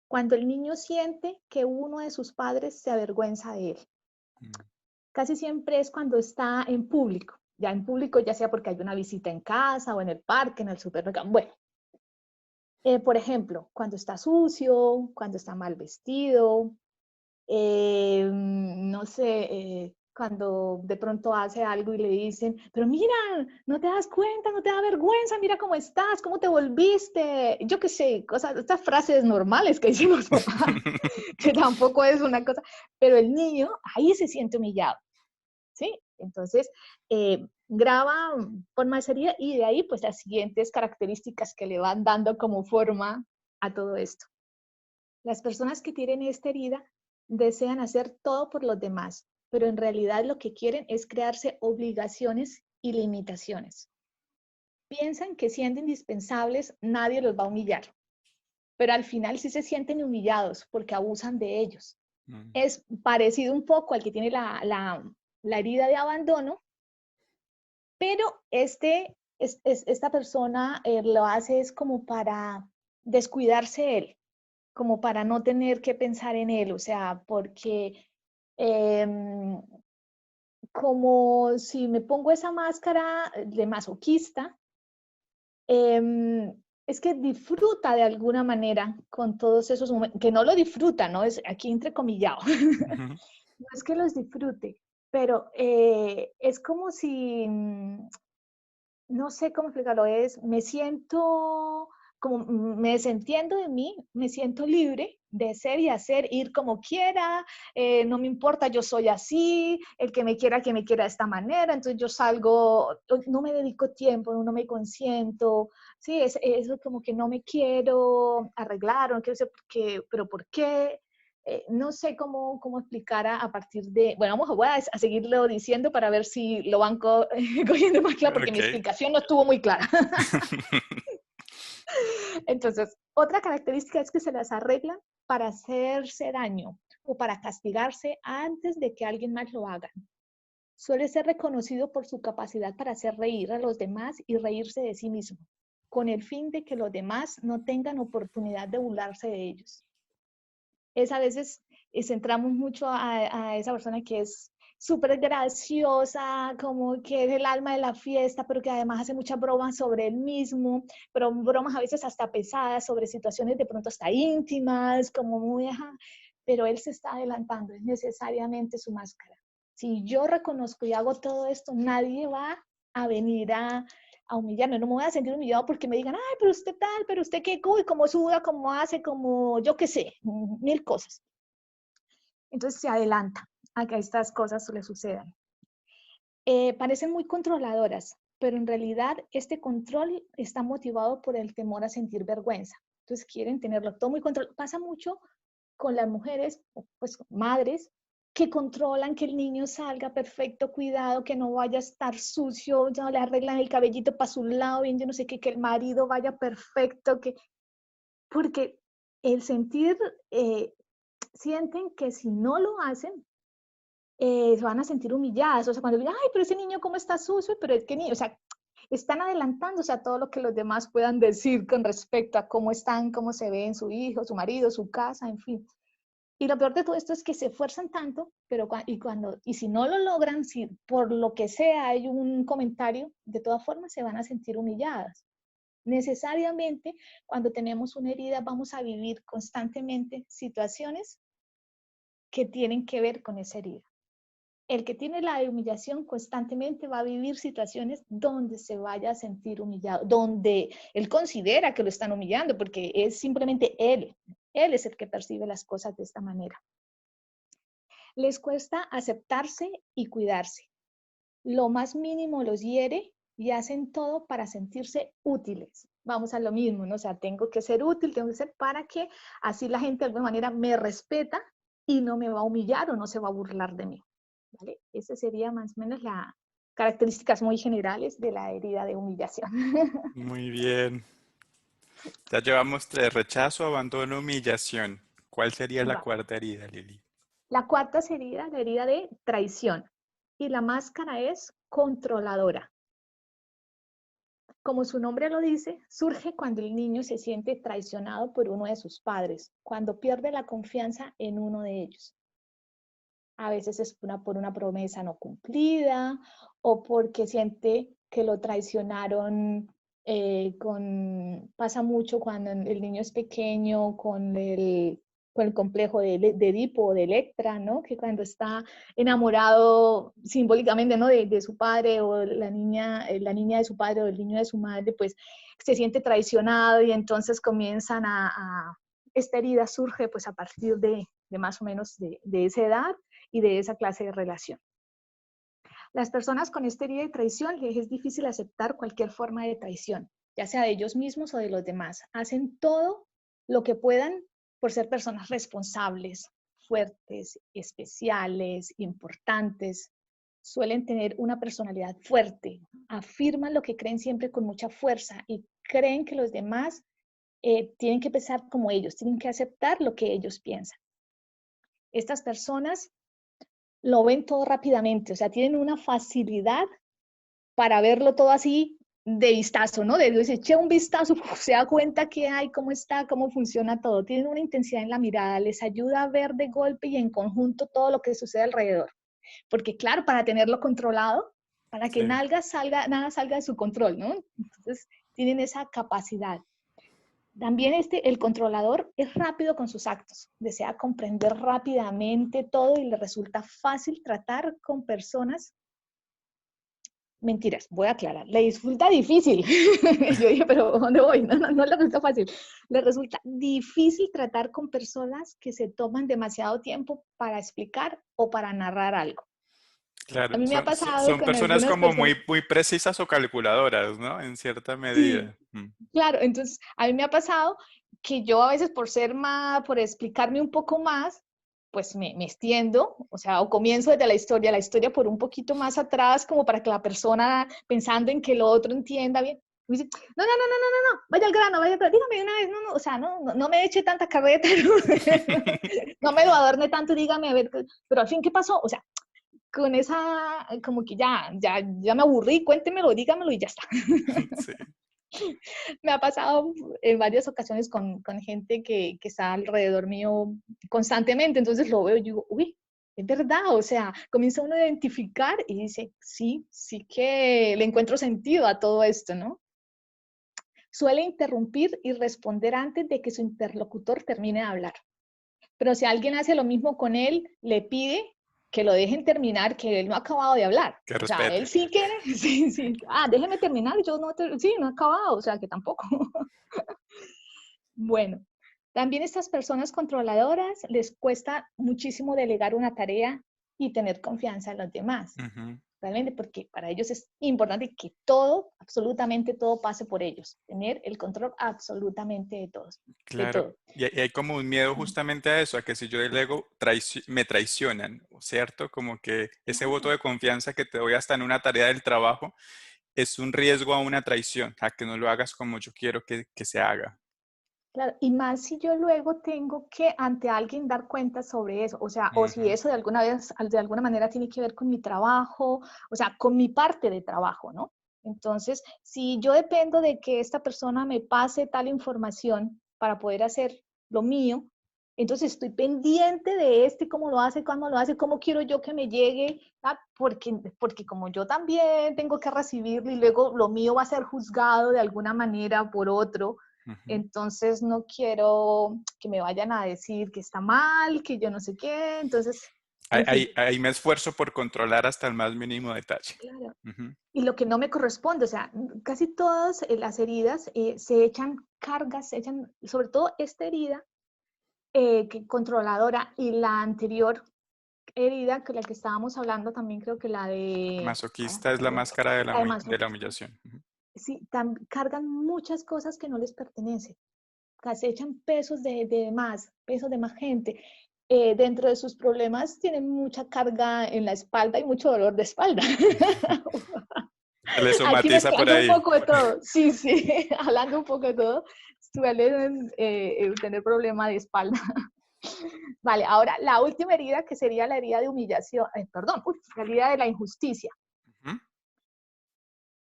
Cuando el niño siente que uno de sus padres se avergüenza de él. Mm. Casi siempre es cuando está en público. Ya en público, ya sea porque hay una visita en casa o en el parque, en el supermercado. Bueno, por ejemplo, cuando está sucio, cuando está mal vestido, no sé, cuando de pronto hace algo y le dicen, pero mira, no te das cuenta, no te da vergüenza, mira cómo estás, cómo te volviste, yo qué sé, cosas, estas frases normales que dicen los papás, que tampoco es una cosa, pero el niño ahí se siente humillado, ¿sí? Entonces, graba por más herida y de ahí pues las siguientes características que le van dando como forma a todo esto. Las personas que tienen esta herida desean hacer todo por los demás, pero en realidad lo que quieren es crearse obligaciones y limitaciones. Piensan que siendo indispensables nadie los va a humillar, pero al final sí se sienten humillados porque abusan de ellos. Mm. Es parecido un poco al que tiene la herida de abandono, pero esta persona lo hace es como para descuidarse él, como para no tener que pensar en él, o sea, porque em, como si me pongo esa máscara de masoquista, em, es que disfruta de alguna manera con todos esos momentos, que no lo disfruta, ¿no? Es aquí entrecomillado, Ujú. no es que los disfrute, pero es como si no sé cómo explicarlo, me siento como, me desentiendo de mí, me siento libre de ser y hacer, ir como quiera, no me importa, yo soy así, el que me quiera de esta manera, entonces yo salgo, no me dedico tiempo, no me consiento, sí, es eso como que no me quiero arreglar, no quiero ser porque, pero ¿por qué? No sé cómo explicar a partir de, bueno, voy a seguirlo diciendo para ver si lo van cogiendo más claro, porque mi Ok. explicación no estuvo muy clara. Entonces, otra característica es que se las arreglan para hacerse daño o para castigarse antes de que alguien más lo haga. Suele ser reconocido por su capacidad para hacer reír a los demás y reírse de sí mismo, con el fin de que los demás no tengan oportunidad de burlarse de ellos. Es a veces centramos mucho a esa persona que es súper graciosa, como que es el alma de la fiesta, pero que además hace muchas bromas sobre él mismo, pero bromas a veces hasta pesadas, sobre situaciones de pronto hasta íntimas, como muy, ajá, pero él se está adelantando, es necesariamente su máscara. Si yo reconozco y hago todo esto, nadie va a venir a humillarme, no me voy a sentir humillado porque me digan, ay, pero usted tal, pero usted qué, uy, cómo suda, cómo hace, como yo qué sé, mil cosas. Entonces se adelanta a que estas cosas le sucedan. Parecen muy controladoras, pero en realidad este control está motivado por el temor a sentir vergüenza. Entonces quieren tenerlo todo muy controlado. Pasa mucho con las mujeres, pues madres, que controlan que el niño salga perfecto, cuidado, que no vaya a estar sucio, ya le arreglan el cabellito para su lado, bien, yo no sé qué, que el marido vaya perfecto, porque el sentir, sienten que si no lo hacen, se van a sentir humilladas, o sea, cuando digan, ay, pero ese niño cómo está sucio, pero es que niño, o sea, están adelantándose a todo lo que los demás puedan decir con respecto a cómo están, cómo se ven su hijo, su marido, su casa, en fin. Y lo peor de todo esto es que se esfuerzan tanto, pero y si no lo logran, si por lo que sea hay un comentario, de todas formas se van a sentir humilladas. Necesariamente, cuando tenemos una herida, vamos a vivir constantemente situaciones que tienen que ver con esa herida. El que tiene la humillación constantemente va a vivir situaciones donde se vaya a sentir humillado, donde él considera que lo están humillando, porque es simplemente él. Él es el que percibe las cosas de esta manera. Les cuesta aceptarse y cuidarse. Lo más mínimo los hiere y hacen todo para sentirse útiles. Vamos a lo mismo, ¿no? O sea, tengo que ser útil, tengo que ser para que así la gente de alguna manera me respeta y no me va a humillar o no se va a burlar de mí. ¿Vale? Esa sería más o menos las características muy generales de la herida de humillación. Muy bien. Ya llevamos 3, rechazo, abandono, humillación. ¿Cuál sería la Va. cuarta herida, Lili? La cuarta sería la herida de traición y la máscara es controladora. Como su nombre lo dice, surge cuando el niño se siente traicionado por uno de sus padres, cuando pierde la confianza en uno de ellos. A veces es por una promesa no cumplida o porque siente que lo traicionaron. Pasa mucho cuando el niño es pequeño con el complejo de Edipo o de Electra, ¿no? Que cuando está enamorado simbólicamente, ¿no? de su padre o la niña de su padre o el niño de su madre, pues se siente traicionado y entonces comienzan esta herida surge pues a partir de más o menos de esa edad y de esa clase de relación. Las personas con esta herida de traición les es difícil aceptar cualquier forma de traición, ya sea de ellos mismos o de los demás. Hacen todo lo que puedan por ser personas responsables, fuertes, especiales, importantes. Suelen tener una personalidad fuerte, afirman lo que creen siempre con mucha fuerza y creen que los demás tienen que pensar como ellos, tienen que aceptar lo que ellos piensan. Estas personas lo ven todo rápidamente, o sea, tienen una facilidad para verlo todo así de vistazo, ¿no? Se echa un vistazo, se da cuenta qué hay, cómo está, cómo funciona todo. Tienen una intensidad en la mirada, les ayuda a ver de golpe y en conjunto todo lo que sucede alrededor. Porque claro, para tenerlo controlado, para que Sí. nada salga de su control, ¿no? Entonces, tienen esa capacidad. También el controlador es rápido con sus actos, desea comprender rápidamente todo y le resulta fácil tratar con personas. Mentiras, voy a aclarar, le resulta difícil. Yo dije, pero ¿dónde voy? No le resulta fácil. Le resulta difícil tratar con personas que se toman demasiado tiempo para explicar o para narrar algo. Claro, A mí me ha son, pasado son con personas algunas como personas. muy precisas o calculadoras, ¿no? En cierta Sí, medida. claro, entonces a mí me ha pasado que yo a veces por explicarme un poco más, pues me extiendo, o sea, o comienzo desde la historia por un poquito más atrás, como para que la persona, pensando en que lo otro entienda bien, me dice, no, vaya al grano, dígame una vez, o sea, no me eche tanta carreta, no me lo adorne tanto, dígame, a ver, pero al fin, ¿qué pasó? O sea, con esa, como que ya me aburrí, cuéntemelo, dígamelo y ya está. Sí. Me ha pasado en varias ocasiones con gente que está alrededor mío constantemente, entonces lo veo y digo, uy, es verdad, o sea, comienza uno a identificar y dice, sí que le encuentro sentido a todo esto, ¿no? Suele interrumpir y responder antes de que su interlocutor termine de hablar. Pero si alguien hace lo mismo con él, le pide que lo dejen terminar, que él no ha acabado de hablar. Que O sea, él respete. sí quiere, sí. Déjeme terminar, yo no, sí, no he acabado, o sea, que tampoco. Bueno, también estas personas controladoras les cuesta muchísimo delegar una tarea y tener confianza en los demás, Ujú. realmente porque para ellos es importante que todo, absolutamente todo pase por ellos, tener el control absolutamente de Claro. todo. Y hay como un miedo justamente a eso, a que si yo delego, me traicionan, ¿cierto? Como que ese voto Claro. de confianza que te doy hasta en una tarea del trabajo es un riesgo a una traición, a que no lo hagas como yo quiero que se haga. Claro, y más si yo luego tengo que ante alguien dar cuenta sobre eso, o sea, o si Ujú. eso de alguna manera tiene que ver con mi trabajo, o sea, con mi parte de trabajo, ¿no? Entonces, si yo dependo de que esta persona me pase tal información para poder hacer lo mío, Entonces estoy pendiente de este, cómo lo hace, cuándo lo hace, cómo quiero yo que me llegue, porque como yo también tengo que recibirlo y luego lo mío va a ser juzgado de alguna manera por otro, Ujú. entonces no quiero que me vayan a decir que está mal, que yo no sé qué, entonces, Ahí, en fin, ahí me esfuerzo por controlar hasta el más mínimo detalle. claro. Ujú. Y lo que no me corresponde, o sea, casi todas las heridas se echan cargas, se echan, sobre todo esta herida que controladora y la anterior herida, que la que estábamos hablando también creo que la de, Masoquista es la máscara de la de de la masoquista, humillación. Ujú. sí, cargan muchas cosas que no les pertenecen, se echan pesos pesos de más gente. Dentro de sus problemas tienen mucha carga en la espalda y mucho dolor de espalda. Se le Aquí somatiza por mezclando un ahí. poco de todo, sí, sí, hablando un poco de todo, suelen tener problema de espalda. Vale, ahora la última herida que sería la herida de humillación, perdón, la herida de la injusticia. Ujú.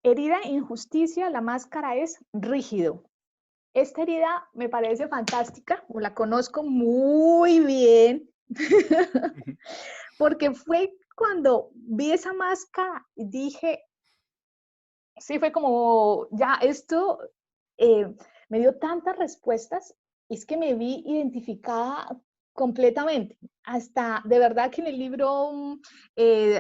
Herida injusticia, la máscara es rígido. Esta herida me parece fantástica, la conozco muy bien, Ujú. porque fue cuando vi esa máscara y dije, sí, fue como, ya esto eh, me dio tantas respuestas, es que me vi identificada completamente. Hasta de verdad que en el libro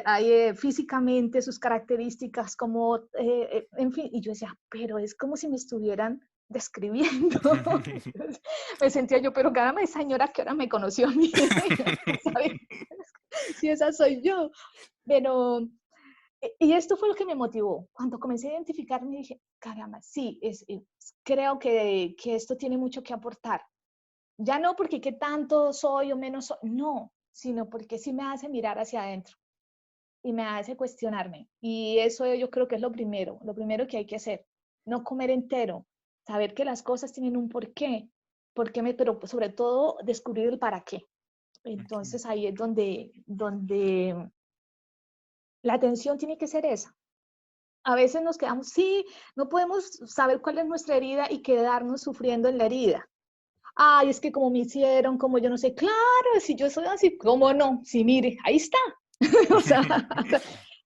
hay físicamente sus características, como, en fin, y yo decía, pero es como si me estuvieran describiendo. Me sentía yo, pero caramba, señora que ahora me conoció a mí, ¿sabe? Si esa soy yo. Pero y esto fue lo que me motivó. Cuando comencé a identificarme, dije, caramba, sí, creo que esto tiene mucho que aportar. Ya no porque qué tanto soy o menos soy, no, sino porque sí me hace mirar hacia adentro y me hace cuestionarme. Y eso yo creo que es lo primero que hay que hacer. No comer entero, saber que las cosas tienen un porqué pero sobre todo descubrir el para qué. Ok. Entonces ahí es donde la atención tiene que ser esa. A veces nos quedamos, sí, no podemos saber cuál es nuestra herida y quedarnos sufriendo en la herida. Ay, es que como me hicieron, como yo no sé, claro, si yo soy así, ¿cómo no? Sí, mire, ahí está. O sea,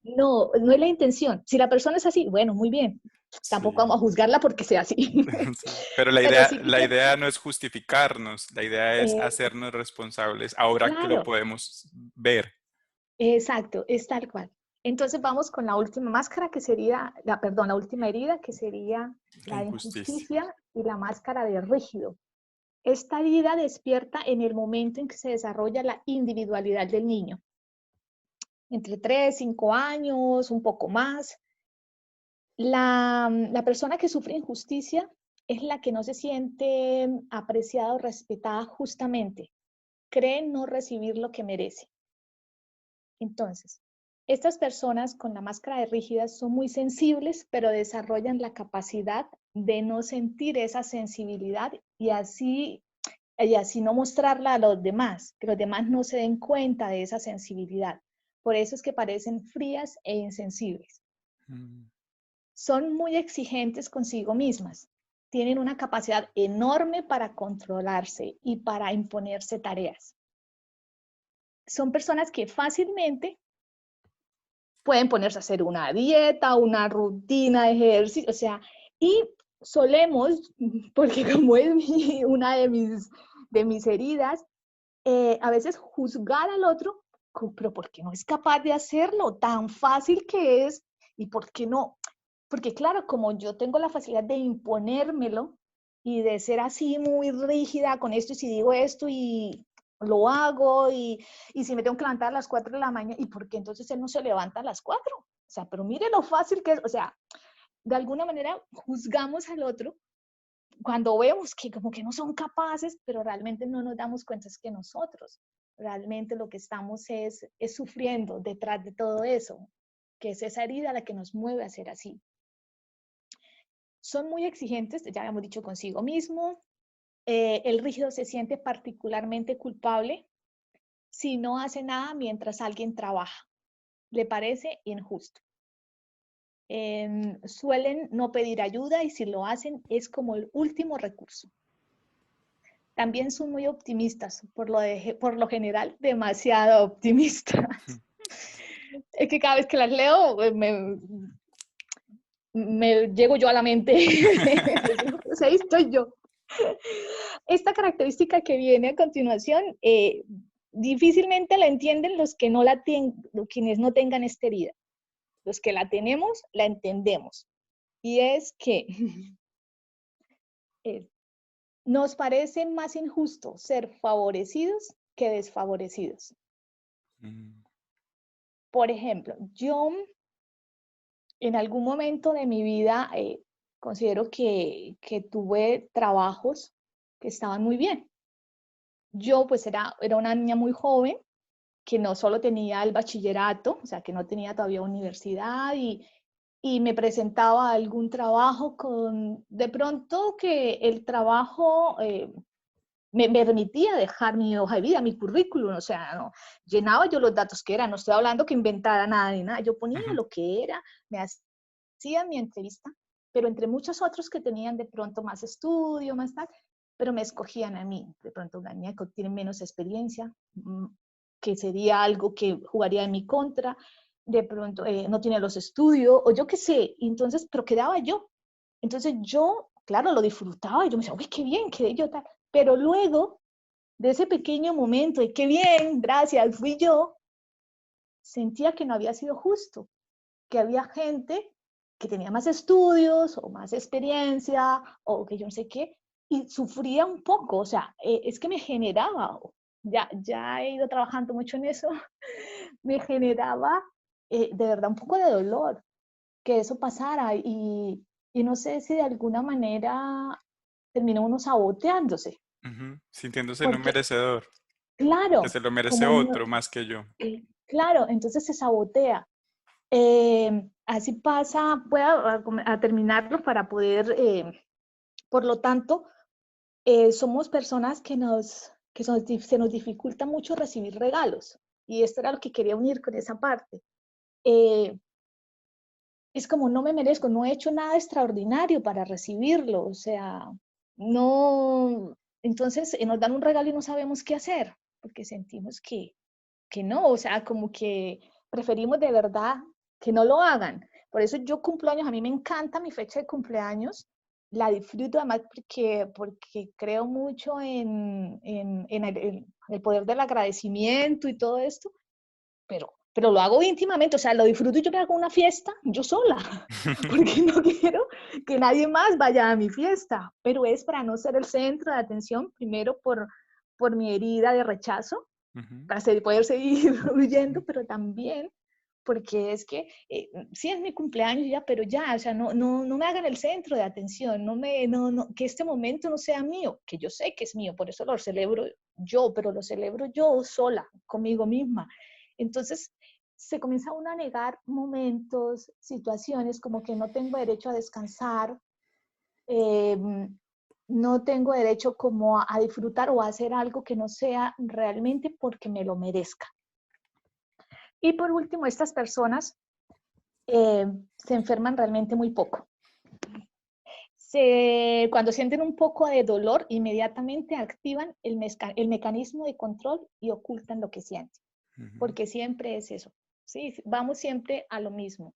no, no es la intención. Si la persona es así, bueno, muy bien. Tampoco Sí. vamos a juzgarla porque sea así. Sí. Pero Pero sí la que, idea no es justificarnos, la idea es eh, hacernos responsables ahora que lo claro, podemos ver. exacto, es tal cual. Entonces vamos con la última máscara que sería, perdón, la última herida que sería La la de injusticia. injusticia y la máscara de rígido. Esta herida despierta en el momento en que se desarrolla la individualidad del niño, entre 3, 5 años, un poco más. La persona que sufre injusticia es la que no se siente apreciada o respetada justamente, cree no recibir lo que merece. Entonces, estas personas con la máscara de rígidas son muy sensibles, pero desarrollan la capacidad de no sentir esa sensibilidad y así no mostrarla a los demás, que los demás no se den cuenta de esa sensibilidad. Por eso es que parecen frías e insensibles. Mm. Son muy exigentes consigo mismas. Tienen una capacidad enorme para controlarse y para imponerse tareas. Son personas que fácilmente pueden ponerse a hacer una dieta, una rutina de ejercicio, o sea, y solemos, porque como es una de mis heridas, a veces juzgar al otro, pero ¿por qué no es capaz de hacerlo? Tan fácil que es, ¿y por qué no? Porque claro, como yo tengo la facilidad de imponérmelo y de ser así muy rígida con esto, y si digo esto y lo hago, y si me tengo que levantar a las 4 de la mañana, ¿y por qué entonces él no se levanta a las 4? O sea, pero mire lo fácil que es, o sea, de alguna manera juzgamos al otro cuando vemos que como que no son capaces, pero realmente no nos damos cuenta es que nosotros realmente lo que estamos es sufriendo detrás de todo eso, que es esa herida la que nos mueve a ser así. Son muy exigentes, ya habíamos dicho consigo mismo. El rígido se siente particularmente culpable si no hace nada mientras alguien trabaja. Le parece injusto. Suelen no pedir ayuda y si lo hacen es como el último recurso. también son muy optimistas, por lo general, demasiado optimistas. Es que cada vez que las leo, me llego yo a la mente. O sea, ahí estoy yo. Esta característica que viene a continuación, difícilmente la entienden los que no la quienes no tengan esta herida. Los que la tenemos, la entendemos. Y es que nos parece más injusto ser favorecidos que desfavorecidos. Por ejemplo, yo en algún momento de mi vida considero que tuve trabajos que estaban muy bien. Yo pues era una niña muy joven que no solo tenía el bachillerato, o sea, que no tenía todavía universidad y me presentaba a algún trabajo con, de pronto que el trabajo me permitía dejar mi hoja de vida, mi currículum, o sea, no, llenaba yo los datos que eran, no estoy hablando que inventara nada ni nada, yo ponía lo que era, me hacía mi entrevista, pero entre muchos otros que tenían de pronto más estudio, más tal, pero me escogían a mí, de pronto una niña que tiene menos experiencia, que sería algo que jugaría en mi contra, de pronto no tiene los estudios, o yo qué sé, entonces, pero quedaba yo. Entonces yo, claro, lo disfrutaba y yo me decía, uy, qué bien, quedé yo tal. Pero luego de ese pequeño momento, y qué bien, gracias, fui yo, sentía que no había sido justo, que había gente que tenía más estudios o más experiencia o que yo no sé qué, y sufría un poco, o sea, es que me generaba, ya he ido trabajando mucho en eso, me generaba de verdad un poco de dolor que eso pasara y no sé si de alguna manera terminó uno saboteándose, Sintiéndose no porque merecedor, que claro, se lo merece como no, otro más que yo. claro, entonces se sabotea. Así pasa, voy a terminarlo para poder, por lo tanto, somos personas se nos dificulta mucho recibir regalos. Y esto era lo que quería unir con esa parte. Eh, es como no me merezco, no he hecho nada extraordinario para recibirlo, o sea, no, entonces nos dan un regalo y no sabemos qué hacer, porque sentimos que no, o sea, como que preferimos de verdad que no lo hagan. Por eso yo cumplo años, a mí me encanta mi fecha de cumpleaños, la disfruto además porque creo mucho en el poder del agradecimiento y todo esto, pero lo hago íntimamente, o sea, lo disfruto y yo me hago una fiesta yo sola, porque no quiero que nadie más vaya a mi fiesta, pero es para no ser el centro de atención, primero por mi herida de rechazo, para poder seguir huyendo, pero también porque es que sí es mi cumpleaños ya, pero ya, o sea, no me hagan el centro de atención, que este momento no sea mío, que yo sé que es mío, por eso lo celebro yo, pero lo celebro yo sola, conmigo misma. Entonces, se comienza uno a negar momentos, situaciones, como que no tengo derecho a descansar, eh, no tengo derecho como a disfrutar o a hacer algo que no sea realmente porque me lo merezca. Y por último, estas personas se enferman realmente muy poco. Cuando sienten un poco de dolor, inmediatamente activan el mecanismo de control y ocultan lo que sienten, porque siempre es eso, ¿sí? Vamos siempre a lo mismo.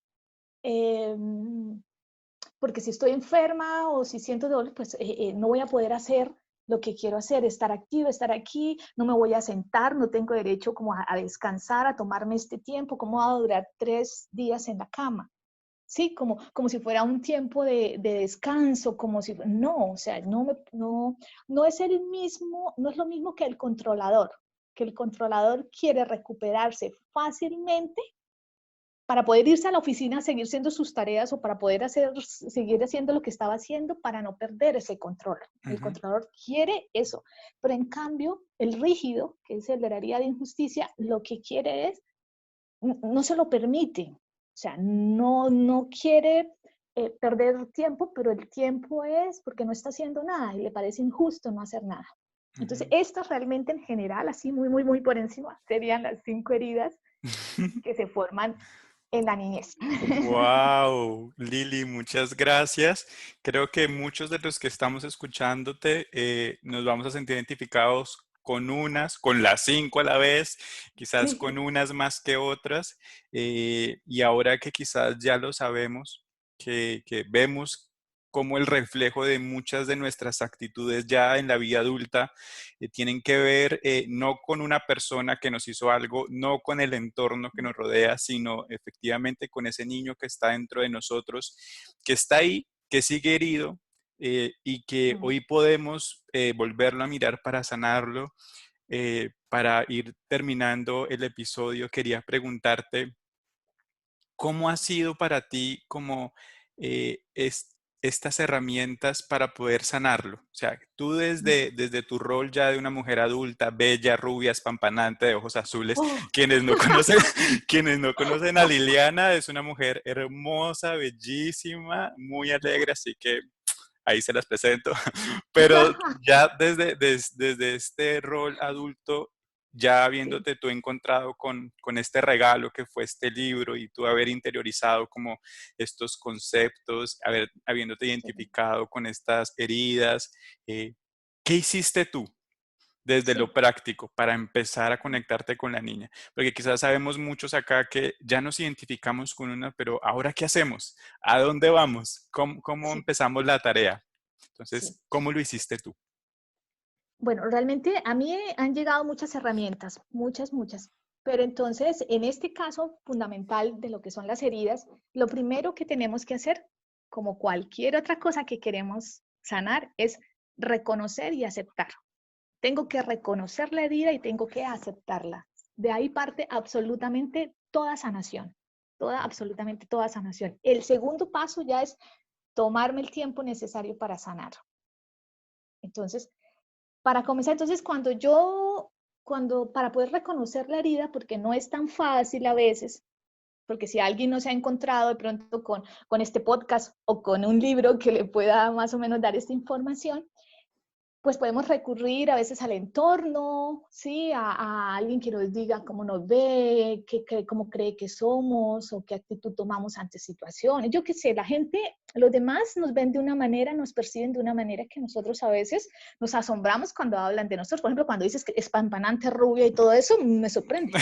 Porque si estoy enferma o si siento dolor, pues no voy a poder hacer lo que quiero hacer, estar activa, estar aquí, no me voy a sentar, no tengo derecho como a descansar, a tomarme este tiempo, ¿cómo va a durar 3 días en la cama? Sí, como si fuera un tiempo de descanso, como si, no, o sea, no es el mismo, no es lo mismo que el controlador quiere recuperarse fácilmente para poder irse a la oficina a seguir haciendo sus tareas o para poder seguir haciendo lo que estaba haciendo para no perder ese control. El controlador quiere eso, pero en cambio el rígido, que es el de la herida de injusticia, lo que quiere es, no se lo permite, o sea, no quiere perder tiempo, pero el tiempo es porque no está haciendo nada y le parece injusto no hacer nada. Entonces, estas realmente en general, así muy por encima, serían las 5 heridas que se forman en la niñez. Wow, Lili, muchas gracias. Creo que muchos de los que estamos escuchándote nos vamos a sentir identificados con unas, con las 5 a la vez, quizás Sí. con unas más que otras. Y ahora que quizás ya lo sabemos, que vemos como el reflejo de muchas de nuestras actitudes ya en la vida adulta tienen que ver no con una persona que nos hizo algo, no con el entorno que nos rodea, sino efectivamente con ese niño que está dentro de nosotros, que está ahí, que sigue herido y que Mm, hoy podemos volverlo a mirar para sanarlo. Para ir terminando el episodio, quería preguntarte, ¿cómo ha sido para ti como estas herramientas para poder sanarlo? O sea, tú mm. desde tu rol ya de una mujer adulta, bella, rubia, espampanante, de ojos azules, Oh. quienes no conocen, quienes no conocen a Liliana, es una mujer hermosa, bellísima, muy alegre, así que ahí se las presento. Pero ya desde este rol adulto, ya Sí, habiéndote tú encontrado con este regalo que fue este libro y tú haber interiorizado como estos conceptos, habiéndote sí, identificado con estas heridas, ¿qué hiciste tú desde lo sí. práctico para empezar a conectarte con la niña? Porque quizás sabemos muchos acá que ya nos identificamos con una, pero ¿ahora qué hacemos? ¿A dónde vamos? ¿Cómo Sí, empezamos la tarea? sí. Entonces, ¿cómo lo hiciste tú? Bueno, realmente a mí han llegado muchas herramientas, muchas, muchas. Pero entonces, en este caso fundamental de lo que son las heridas, lo primero que tenemos que hacer, como cualquier otra cosa que queremos sanar, es reconocer y aceptar. Tengo que reconocer la herida y tengo que aceptarla. De ahí parte absolutamente toda sanación, absolutamente toda sanación. El segundo paso ya es tomarme el tiempo necesario para sanar. Entonces, para comenzar, entonces para poder reconocer la herida, porque no es tan fácil a veces, porque si alguien no se ha encontrado de pronto con este podcast o con un libro que le pueda más o menos dar esta información, pues podemos recurrir a veces al entorno, ¿sí? A alguien que nos diga cómo nos ve, cómo cree que somos o qué actitud tomamos ante situaciones. Yo qué sé, la gente, los demás nos ven de una manera, nos perciben de una manera que nosotros a veces nos asombramos cuando hablan de nosotros. Por ejemplo, cuando dices que es pampanante, rubia y todo eso, me sorprende.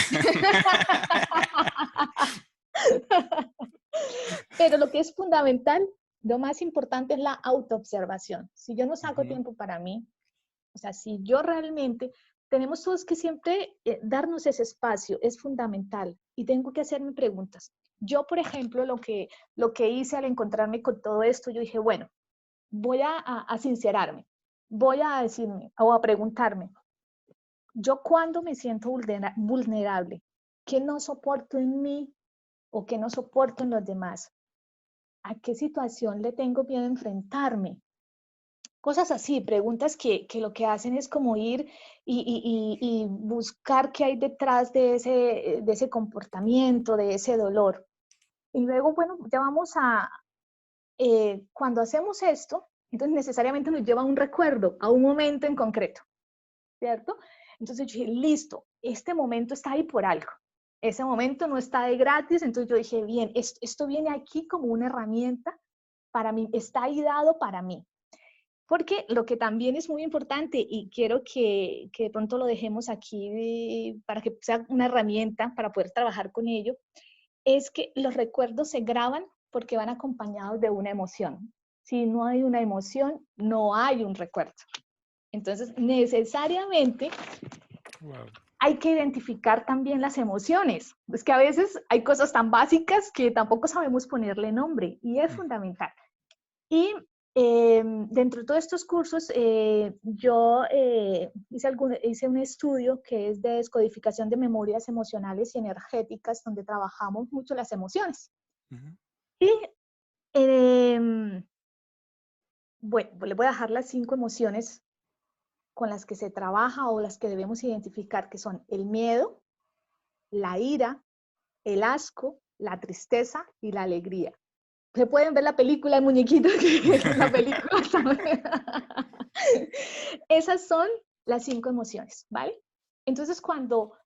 Pero lo que es fundamental, lo más importante es la autoobservación. Si yo no saco Ujú. tiempo para mí, o sea, si yo realmente, tenemos todos que siempre darnos ese espacio, es fundamental. Y tengo que hacerme preguntas. Yo, por ejemplo, lo que hice al encontrarme con todo esto, yo dije, bueno, voy a sincerarme, voy a decirme o a preguntarme, yo cuando me siento vulnerable, ¿qué no soporto en mí o qué no soporto en los demás? ¿A qué situación le tengo miedo a enfrentarme? Cosas así, preguntas que lo que hacen es como ir y buscar qué hay detrás de ese comportamiento, de ese dolor. Y luego, bueno, ya cuando hacemos esto, entonces necesariamente nos lleva a un recuerdo, a un momento en concreto, ¿cierto? Entonces yo dije, listo, este momento está ahí por algo. Ese momento no está de gratis, entonces yo dije, bien, esto viene aquí como una herramienta para mí, está ahí dado para mí. Porque lo que también es muy importante y quiero que de pronto lo dejemos aquí para que sea una herramienta para poder trabajar con ello, es que los recuerdos se graban porque van acompañados de una emoción. Si no hay una emoción, no hay un recuerdo. Entonces, necesariamente Wow. hay que identificar también las emociones. Es que a veces hay cosas tan básicas que tampoco sabemos ponerle nombre y es fundamental. Y dentro de todos estos cursos, yo hice un estudio que es de descodificación de memorias emocionales y energéticas, donde trabajamos mucho las emociones. Ujú. Y eh, bueno, le voy a dejar las 5 emociones con las que se trabaja o las que debemos identificar, que son el miedo, la ira, el asco, la tristeza y la alegría. Se pueden ver la película El Muñequito, que es la película. Esas son las 5 emociones, ¿vale? Entonces, cuando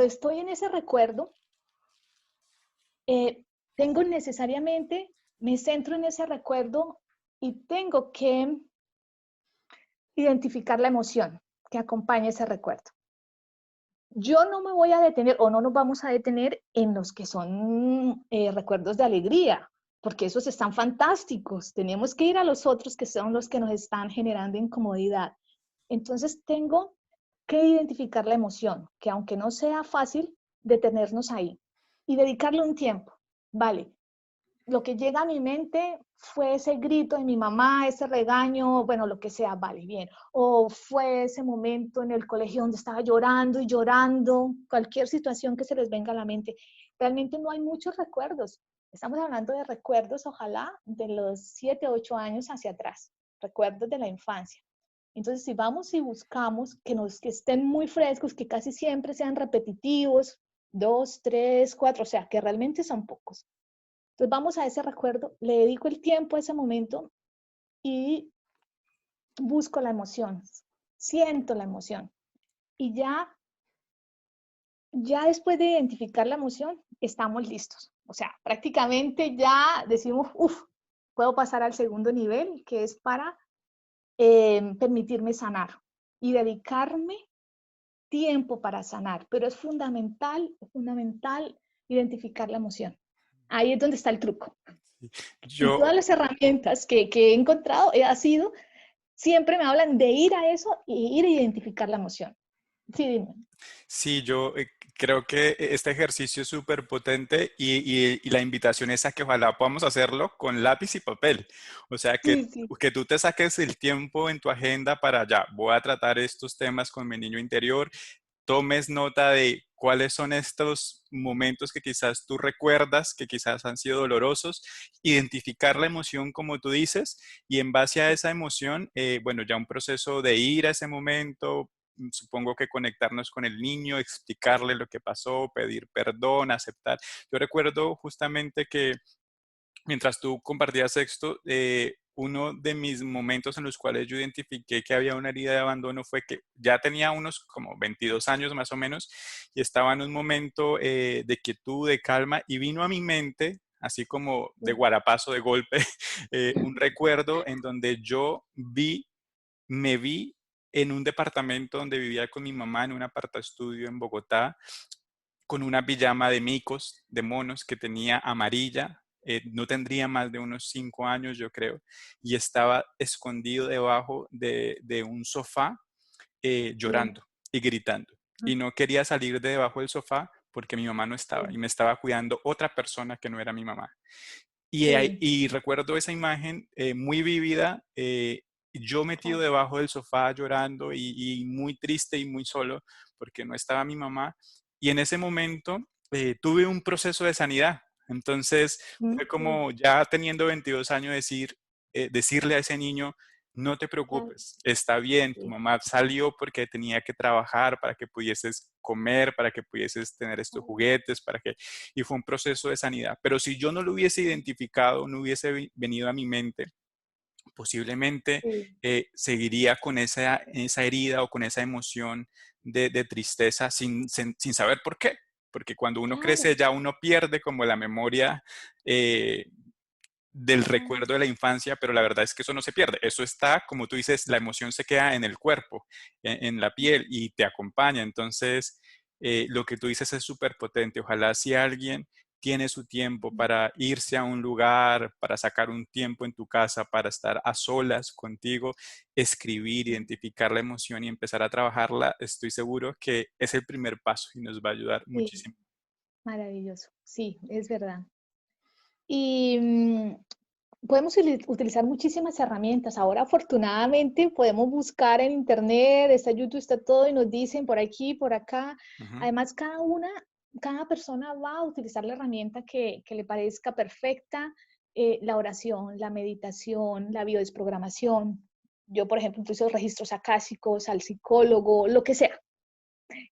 estoy en ese recuerdo, tengo necesariamente, me centro en ese recuerdo y tengo que identificar la emoción que acompaña ese recuerdo. Yo no me voy a detener o no nos vamos a detener en los que son recuerdos de alegría, porque esos están fantásticos. Tenemos que ir a los otros que son los que nos están generando incomodidad. Entonces tengo que identificar la emoción, que aunque no sea fácil, detenernos ahí y dedicarle un tiempo. Vale, lo que llega a mi mente fue ese grito de mi mamá, ese regaño, bueno, lo que sea, vale, bien. O fue ese momento en el colegio donde estaba llorando y llorando, cualquier situación que se les venga a la mente. Realmente no hay muchos recuerdos. Estamos hablando de recuerdos, ojalá, de los 7, 8 años hacia atrás, recuerdos de la infancia. Entonces, si vamos y buscamos que estén muy frescos, que casi siempre sean repetitivos, 2, 3, 4, o sea, que realmente son pocos. Entonces vamos a ese recuerdo, le dedico el tiempo a ese momento y busco la emoción, siento la emoción. Y ya después de identificar la emoción, estamos listos. O sea, prácticamente ya decimos, uff, puedo pasar al segundo nivel, que es para permitirme sanar y dedicarme tiempo para sanar. Pero es fundamental identificar la emoción. Ahí es donde está el truco. Y Yo, todas las herramientas que he encontrado siempre me hablan de ir a eso y ir a identificar la emoción. Sí, dime. sí, yo creo que este ejercicio es súper potente y la invitación es a que ojalá podamos hacerlo con lápiz y papel. O sea, Sí, sí. que tú te saques el tiempo en tu agenda para ya, voy a tratar estos temas con mi niño interior, tomes nota de cuáles son estos momentos que quizás tú recuerdas, que quizás han sido dolorosos, identificar la emoción como tú dices y en base a esa emoción, bueno, ya un proceso de ir a ese momento, supongo que conectarnos con el niño, explicarle lo que pasó, pedir perdón, aceptar. Yo recuerdo justamente que mientras tú compartías esto, uno de mis momentos en los cuales yo identifiqué que había una herida de abandono fue que ya tenía unos como 22 años más o menos y estaba en un momento de quietud, de calma y vino a mi mente, así como de guarapazo, de golpe, un recuerdo en donde me vi en un departamento donde vivía con mi mamá en un apartaestudio en Bogotá con una pijama de micos, de monos que tenía amarilla, no tendría más de unos 5 años, yo creo, y estaba escondido debajo de un sofá Sí. llorando y gritando. Y no quería salir de debajo del sofá porque mi mamá no estaba y Sí, me estaba cuidando otra persona que no era mi mamá. sí. Y recuerdo esa imagen muy vívida, yo metido debajo del sofá llorando y muy triste y muy solo porque no estaba mi mamá. Y en ese momento tuve un proceso de sanidad. Entonces fue Sí, como ya teniendo 22 años decirle a ese niño, no te claro, preocupes, está bien, tu sí. mamá salió porque tenía que trabajar para que pudieses comer, para que pudieses tener estos juguetes, y fue un proceso de sanidad. Pero si yo no lo hubiese identificado, no hubiese venido a mi mente, posiblemente Sí, seguiría con esa herida o con esa emoción de tristeza sin saber por qué. Porque cuando uno claro, crece ya uno pierde como la memoria del claro. recuerdo de la infancia, pero la verdad es que eso no se pierde. Eso está, como tú dices, la emoción se queda en el cuerpo, en la piel y te acompaña. Entonces, lo que tú dices es súper potente. Ojalá si alguien tiene su tiempo para irse a un lugar, para sacar un tiempo en tu casa, para estar a solas contigo, escribir, identificar la emoción y empezar a trabajarla, estoy seguro que es el primer paso y nos va a ayudar Sí, muchísimo. maravilloso. Sí, es verdad. Y podemos utilizar muchísimas herramientas. Ahora, afortunadamente, podemos buscar en Internet, está YouTube, está todo, y nos dicen por aquí, por acá. Ujú, Además, cada persona va a utilizar la herramienta que le parezca perfecta. La oración, la meditación, la biodesprogramación. Yo, por ejemplo, utilizo registros acásicos, al psicólogo, lo que sea.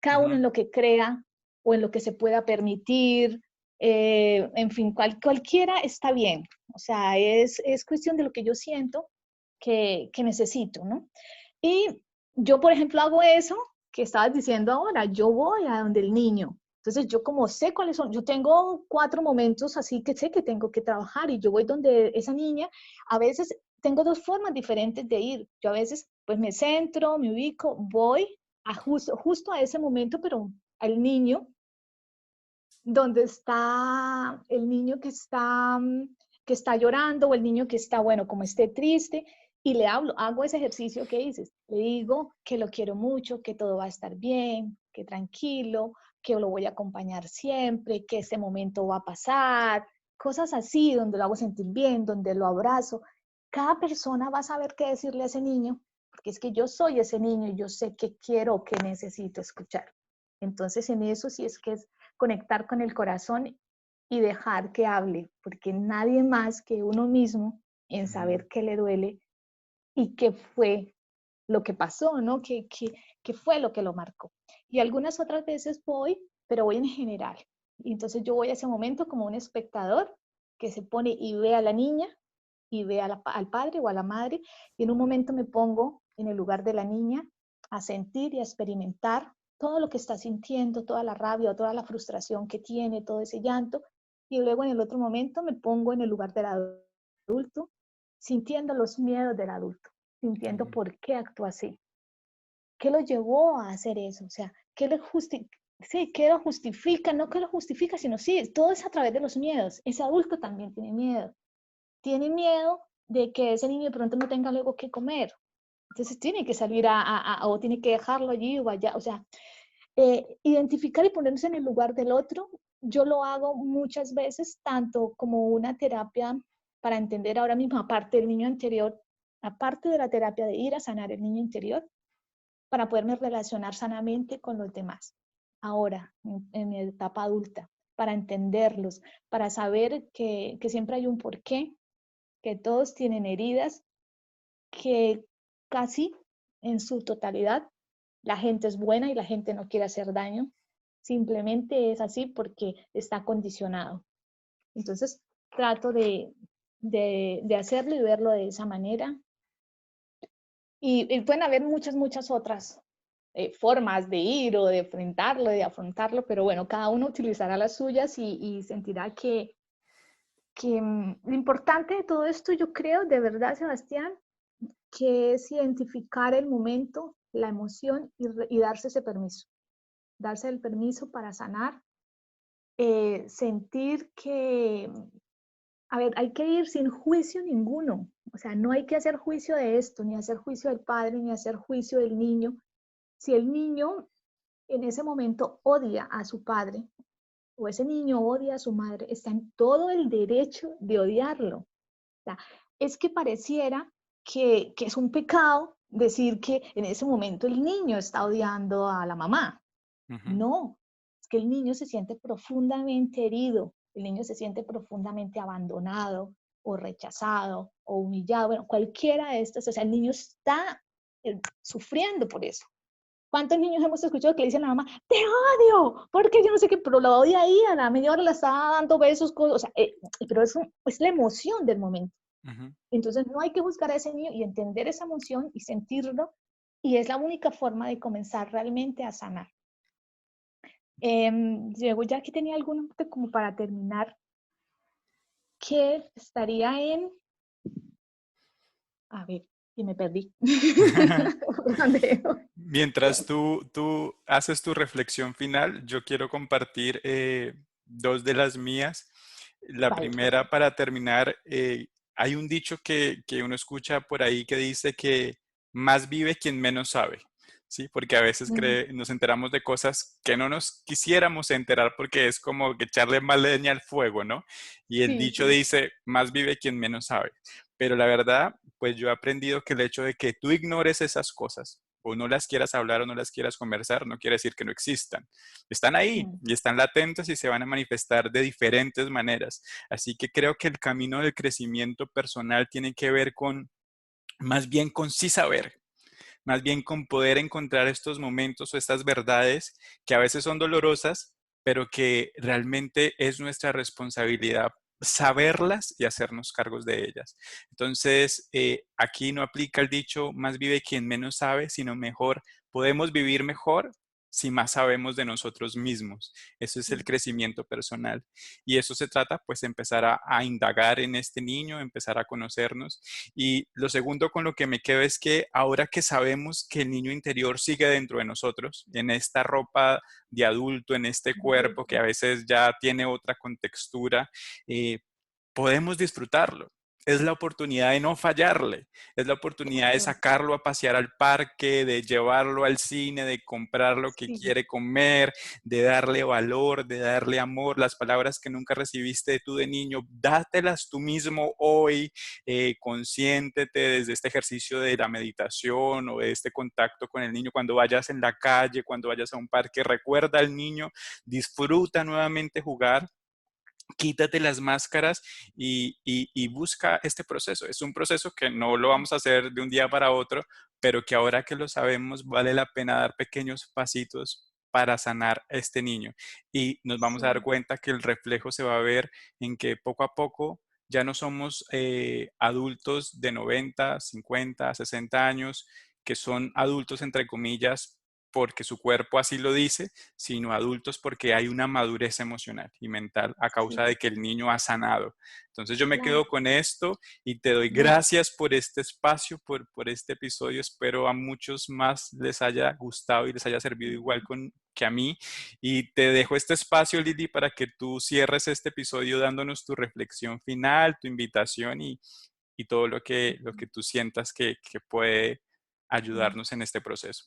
Cada uno ujú. en lo que crea o en lo que se pueda permitir, en fin, cualquiera está bien. O sea, es cuestión de lo que yo siento que necesito, ¿no? Y yo, por ejemplo, hago eso que estabas diciendo ahora, yo voy a donde el niño. Entonces yo como sé cuáles son, yo tengo 4 momentos así que sé que tengo que trabajar y yo voy donde esa niña, a veces tengo 2 formas diferentes de ir. Yo a veces pues me centro, me ubico, voy a justo a ese momento, pero al niño, donde está el niño que está llorando o el niño que está, bueno, como esté triste, y le hablo, hago ese ejercicio que dices, le digo que lo quiero mucho, que todo va a estar bien, que tranquilo, que lo voy a acompañar siempre, que este momento va a pasar, cosas así, donde lo hago sentir bien, donde lo abrazo. Cada persona va a saber qué decirle a ese niño, porque es que yo soy ese niño y yo sé qué quiero o qué necesito escuchar. Entonces, en eso sí es que es conectar con el corazón y dejar que hable, porque nadie más que uno mismo en Ujú. saber qué le duele y qué fue lo que pasó, ¿no? ¿Qué fue lo que lo marcó? Y algunas otras veces voy, pero voy en general. Y entonces yo voy a ese momento como un espectador que se pone y ve a la niña y ve al padre o a la madre, y en un momento me pongo en el lugar de la niña a sentir y a experimentar todo lo que está sintiendo, toda la rabia, toda la frustración que tiene, todo ese llanto, y luego en el otro momento me pongo en el lugar del adulto, sintiendo los miedos del adulto, sintiendo Ujú. por qué actúa así, qué lo llevó a hacer eso, o sea, sí, qué lo justifica, no que lo justifica, sino sí, todo es a través de los miedos. Ese adulto también tiene miedo de que ese niño de pronto no tenga luego que comer. Entonces tiene que salir o tiene que dejarlo allí o allá. O sea, identificar y ponerse en el lugar del otro, yo lo hago muchas veces, tanto como una terapia para entender ahora mismo, aparte del niño anterior, aparte de la terapia de ir a sanar el niño interior, para poderme relacionar sanamente con los demás. Ahora, en mi etapa adulta, para entenderlos, para saber que siempre hay un porqué, que todos tienen heridas, que casi en su totalidad la gente es buena y la gente no quiere hacer daño, simplemente es así porque está condicionado. Entonces trato de hacerlo y verlo de esa manera. Y pueden haber muchas otras formas de ir o de enfrentarlo, de afrontarlo, pero bueno, cada uno utilizará las suyas y sentirá que lo importante de todo esto, yo creo, de verdad, Sebastián, que es identificar el momento, la emoción y darse ese permiso, darse el permiso para sanar, sentir que, a ver, hay que ir sin juicio ninguno, o sea, no hay que hacer juicio de esto, ni hacer juicio del padre, ni hacer juicio del niño. Si el niño en ese momento odia a su padre o ese niño odia a su madre, está en todo el derecho de odiarlo. O sea, es que pareciera que es un pecado decir que en ese momento el niño está odiando a la mamá. Ujú. No, es que el niño se siente profundamente herido, el niño se siente profundamente abandonado o rechazado o humillado, bueno, cualquiera de estas, o sea, el niño está sufriendo por eso. ¿Cuántos niños hemos escuchado que le dicen a la mamá, te odio? Porque yo no sé qué, pero la odia ahí, a la media hora la está dando besos, o sea, pero es la emoción del momento. Ujú. Entonces no hay que juzgar a ese niño y entender esa emoción y sentirlo, y es la única forma de comenzar realmente a sanar. Luego ya que tenía alguno como para terminar, que estaría a ver, y me perdí. Mientras tú haces tu reflexión final, yo quiero compartir dos de las mías. La Vale, primera, perfecto. para terminar, hay un dicho que uno escucha por ahí que dice que más vive quien menos sabe, ¿sí? Porque a veces Mm, nos enteramos de cosas que no nos quisiéramos enterar porque es como que echarle más leña al fuego, ¿no? Y el sí, dicho sí. dice, más vive quien menos sabe. Pero la verdad, pues yo he aprendido que el hecho de que tú ignores esas cosas o no las quieras hablar o no las quieras conversar, no quiere decir que no existan. Están ahí Mm, y están latentes y se van a manifestar de diferentes maneras. Así que creo que el camino del crecimiento personal tiene que ver con, más bien con sí saber, más bien con poder encontrar estos momentos o estas verdades que a veces son dolorosas, pero que realmente es nuestra responsabilidad saberlas y hacernos cargos de ellas. Entonces, aquí no aplica el dicho, más vive quien menos sabe, sino mejor, podemos vivir mejor si más sabemos de nosotros mismos. Eso es el crecimiento personal. Y eso se trata, pues, empezar a indagar en este niño, empezar a conocernos. Y lo segundo con lo que me quedo es que ahora que sabemos que el niño interior sigue dentro de nosotros, en esta ropa de adulto, en este cuerpo que a veces ya tiene otra contextura, podemos disfrutarlo. Es la oportunidad de no fallarle, es la oportunidad de sacarlo a pasear al parque, de llevarlo al cine, de comprar lo que Sí, quiere comer, de darle valor, de darle amor. Las palabras que nunca recibiste tú de niño, dátelas tú mismo hoy, consiéntete desde este ejercicio de la meditación o de este contacto con el niño. Cuando vayas en la calle, cuando vayas a un parque, recuerda al niño, disfruta nuevamente jugar, quítate las máscaras y busca este proceso. Es un proceso que no lo vamos a hacer de un día para otro, pero que ahora que lo sabemos vale la pena dar pequeños pasitos para sanar a este niño. Y nos vamos a dar sí, cuenta que el reflejo se va a ver en que poco a poco ya no somos adultos de 90, 50, 60 años, que son adultos entre comillas porque su cuerpo así lo dice, sino adultos porque hay una madurez emocional y mental a causa sí, de que el niño ha sanado. Entonces yo me quedo claro. con esto y te doy gracias por este espacio, por este episodio. Espero a muchos más les haya gustado y les haya servido igual que a mí. Y te dejo este espacio, Lili, para que tú cierres este episodio dándonos tu reflexión final, tu invitación y todo lo que tú sientas que puede ayudarnos en este proceso.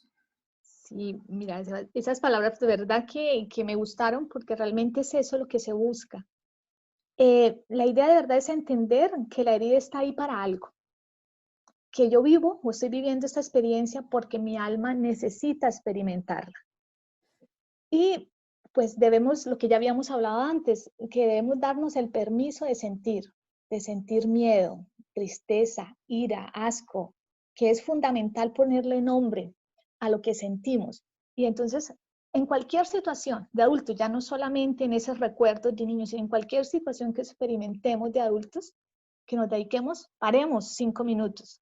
Sí, mira, esas palabras de verdad que me gustaron porque realmente es eso lo que se busca. La idea de verdad es entender que la herida está ahí para algo, que yo vivo o estoy viviendo esta experiencia porque mi alma necesita experimentarla. Y pues debemos, lo que ya habíamos hablado antes, que debemos darnos el permiso de sentir miedo, tristeza, ira, asco, que es fundamental ponerle nombre a lo que sentimos. Y entonces, en cualquier situación de adultos, ya no solamente en esos recuerdos de niños, sino en cualquier situación que experimentemos de adultos, que nos dediquemos, paremos 5 minutos,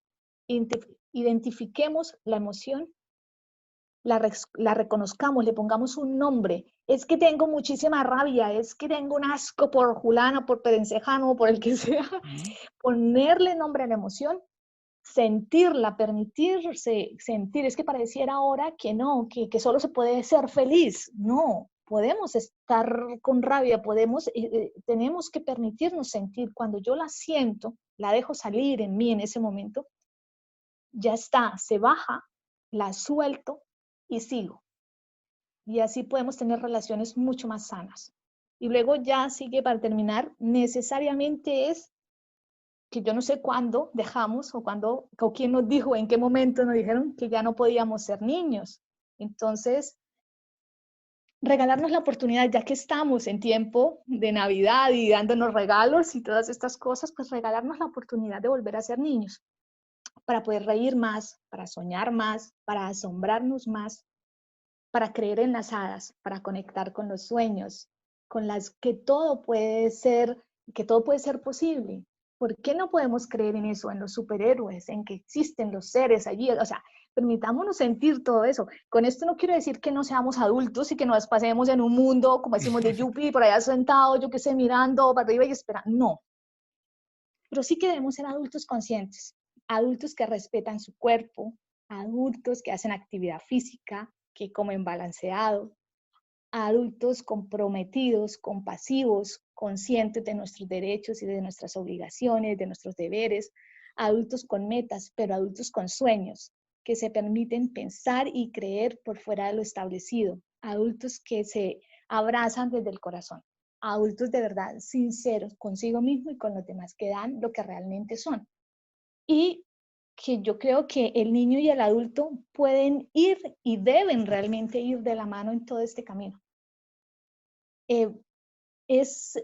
identifiquemos la emoción, la reconozcamos, le pongamos un nombre. Es que tengo muchísima rabia, es que tengo un asco por Julano, por Perencejano, por el que sea. ¿Mm? Ponerle nombre a la emoción, sentirla, permitirse sentir. Es que pareciera ahora que no, que solo se puede ser feliz. No, podemos estar con rabia, tenemos que permitirnos sentir. Cuando yo la siento, la dejo salir en mí en ese momento, ya está, se baja, la suelto y sigo. Y así podemos tener relaciones mucho más sanas. Y luego ya sigue para terminar, necesariamente es que yo no sé cuándo dejamos o quién nos dijo, en qué momento nos dijeron que ya no podíamos ser niños. Entonces, regalarnos la oportunidad, ya que estamos en tiempo de Navidad y dándonos regalos y todas estas cosas, pues regalarnos la oportunidad de volver a ser niños, para poder reír más, para soñar más, para asombrarnos más, para creer en las hadas, para conectar con los sueños, con las que todo puede ser posible. ¿Por qué no podemos creer en eso, en los superhéroes, en que existen los seres allí? O sea, permitámonos sentir todo eso. Con esto no quiero decir que no seamos adultos y que nos pasemos en un mundo, como decimos, de Yuppie, por allá sentado, yo qué sé, mirando para arriba y esperando. No, pero sí que debemos ser adultos conscientes, adultos que respetan su cuerpo, adultos que hacen actividad física, que comen balanceado, adultos comprometidos, compasivos, conscientes de nuestros derechos y de nuestras obligaciones, de nuestros deberes, adultos con metas, pero adultos con sueños, que se permiten pensar y creer por fuera de lo establecido, adultos que se abrazan desde el corazón, adultos de verdad sinceros consigo mismo y con los demás, que dan lo que realmente son. Y que yo creo que el niño y el adulto pueden ir y deben realmente ir de la mano en todo este camino. Eh, es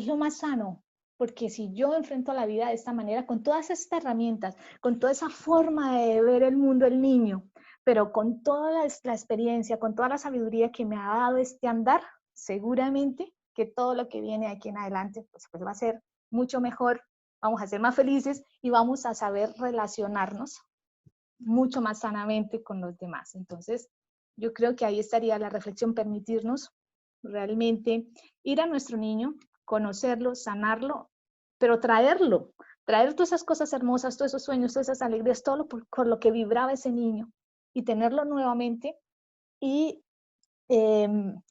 lo más sano, porque si yo enfrento a la vida de esta manera, con todas estas herramientas, con toda esa forma de ver el mundo el niño, pero con toda la experiencia, con toda la sabiduría que me ha dado este andar, seguramente que todo lo que viene aquí en adelante pues va a ser mucho mejor, vamos a ser más felices y vamos a saber relacionarnos mucho más sanamente con los demás. Entonces, yo creo que ahí estaría la reflexión, permitirnos realmente ir a nuestro niño, conocerlo, sanarlo, pero traer todas esas cosas hermosas, todos esos sueños, todas esas alegrías, todo por lo que vibraba ese niño y tenerlo nuevamente y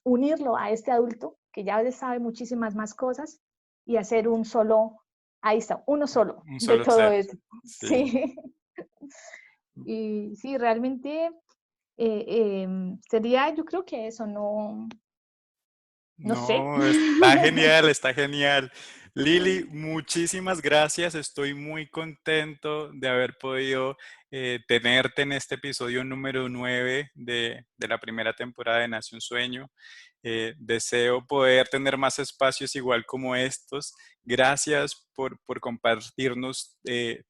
unirlo a este adulto que ya sabe muchísimas más cosas y hacer un solo, ahí está, uno solo Un de solo todo ser. eso. Sí. Sí, y sí, realmente sería, yo creo que eso, no sé. No, está genial, está genial. Lili, muchísimas gracias. Estoy muy contento de haber podido tenerte en este episodio número 9 de la primera temporada de Nace un Sueño. Deseo poder tener más espacios igual como estos. Gracias por compartirnos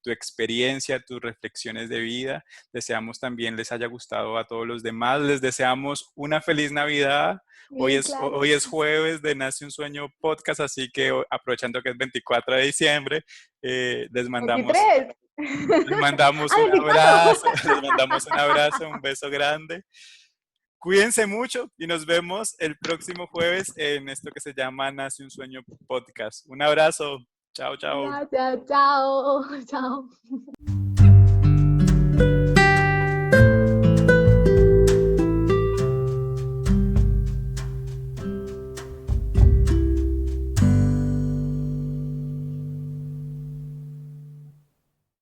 tu experiencia, tus reflexiones de vida. Deseamos también les haya gustado a todos los demás. Les deseamos una feliz Navidad. Sí, claro. Hoy es jueves de Nace un Sueño podcast, así que aprovechando que es 24 de diciembre, les mandamos, 23. les mandamos Ah, un 24. abrazo, les mandamos un abrazo, un beso grande. Cuídense mucho y nos vemos el próximo jueves en esto que se llama Nace un Sueño podcast. Un abrazo. Chao, chao. Gracias, chao, chao.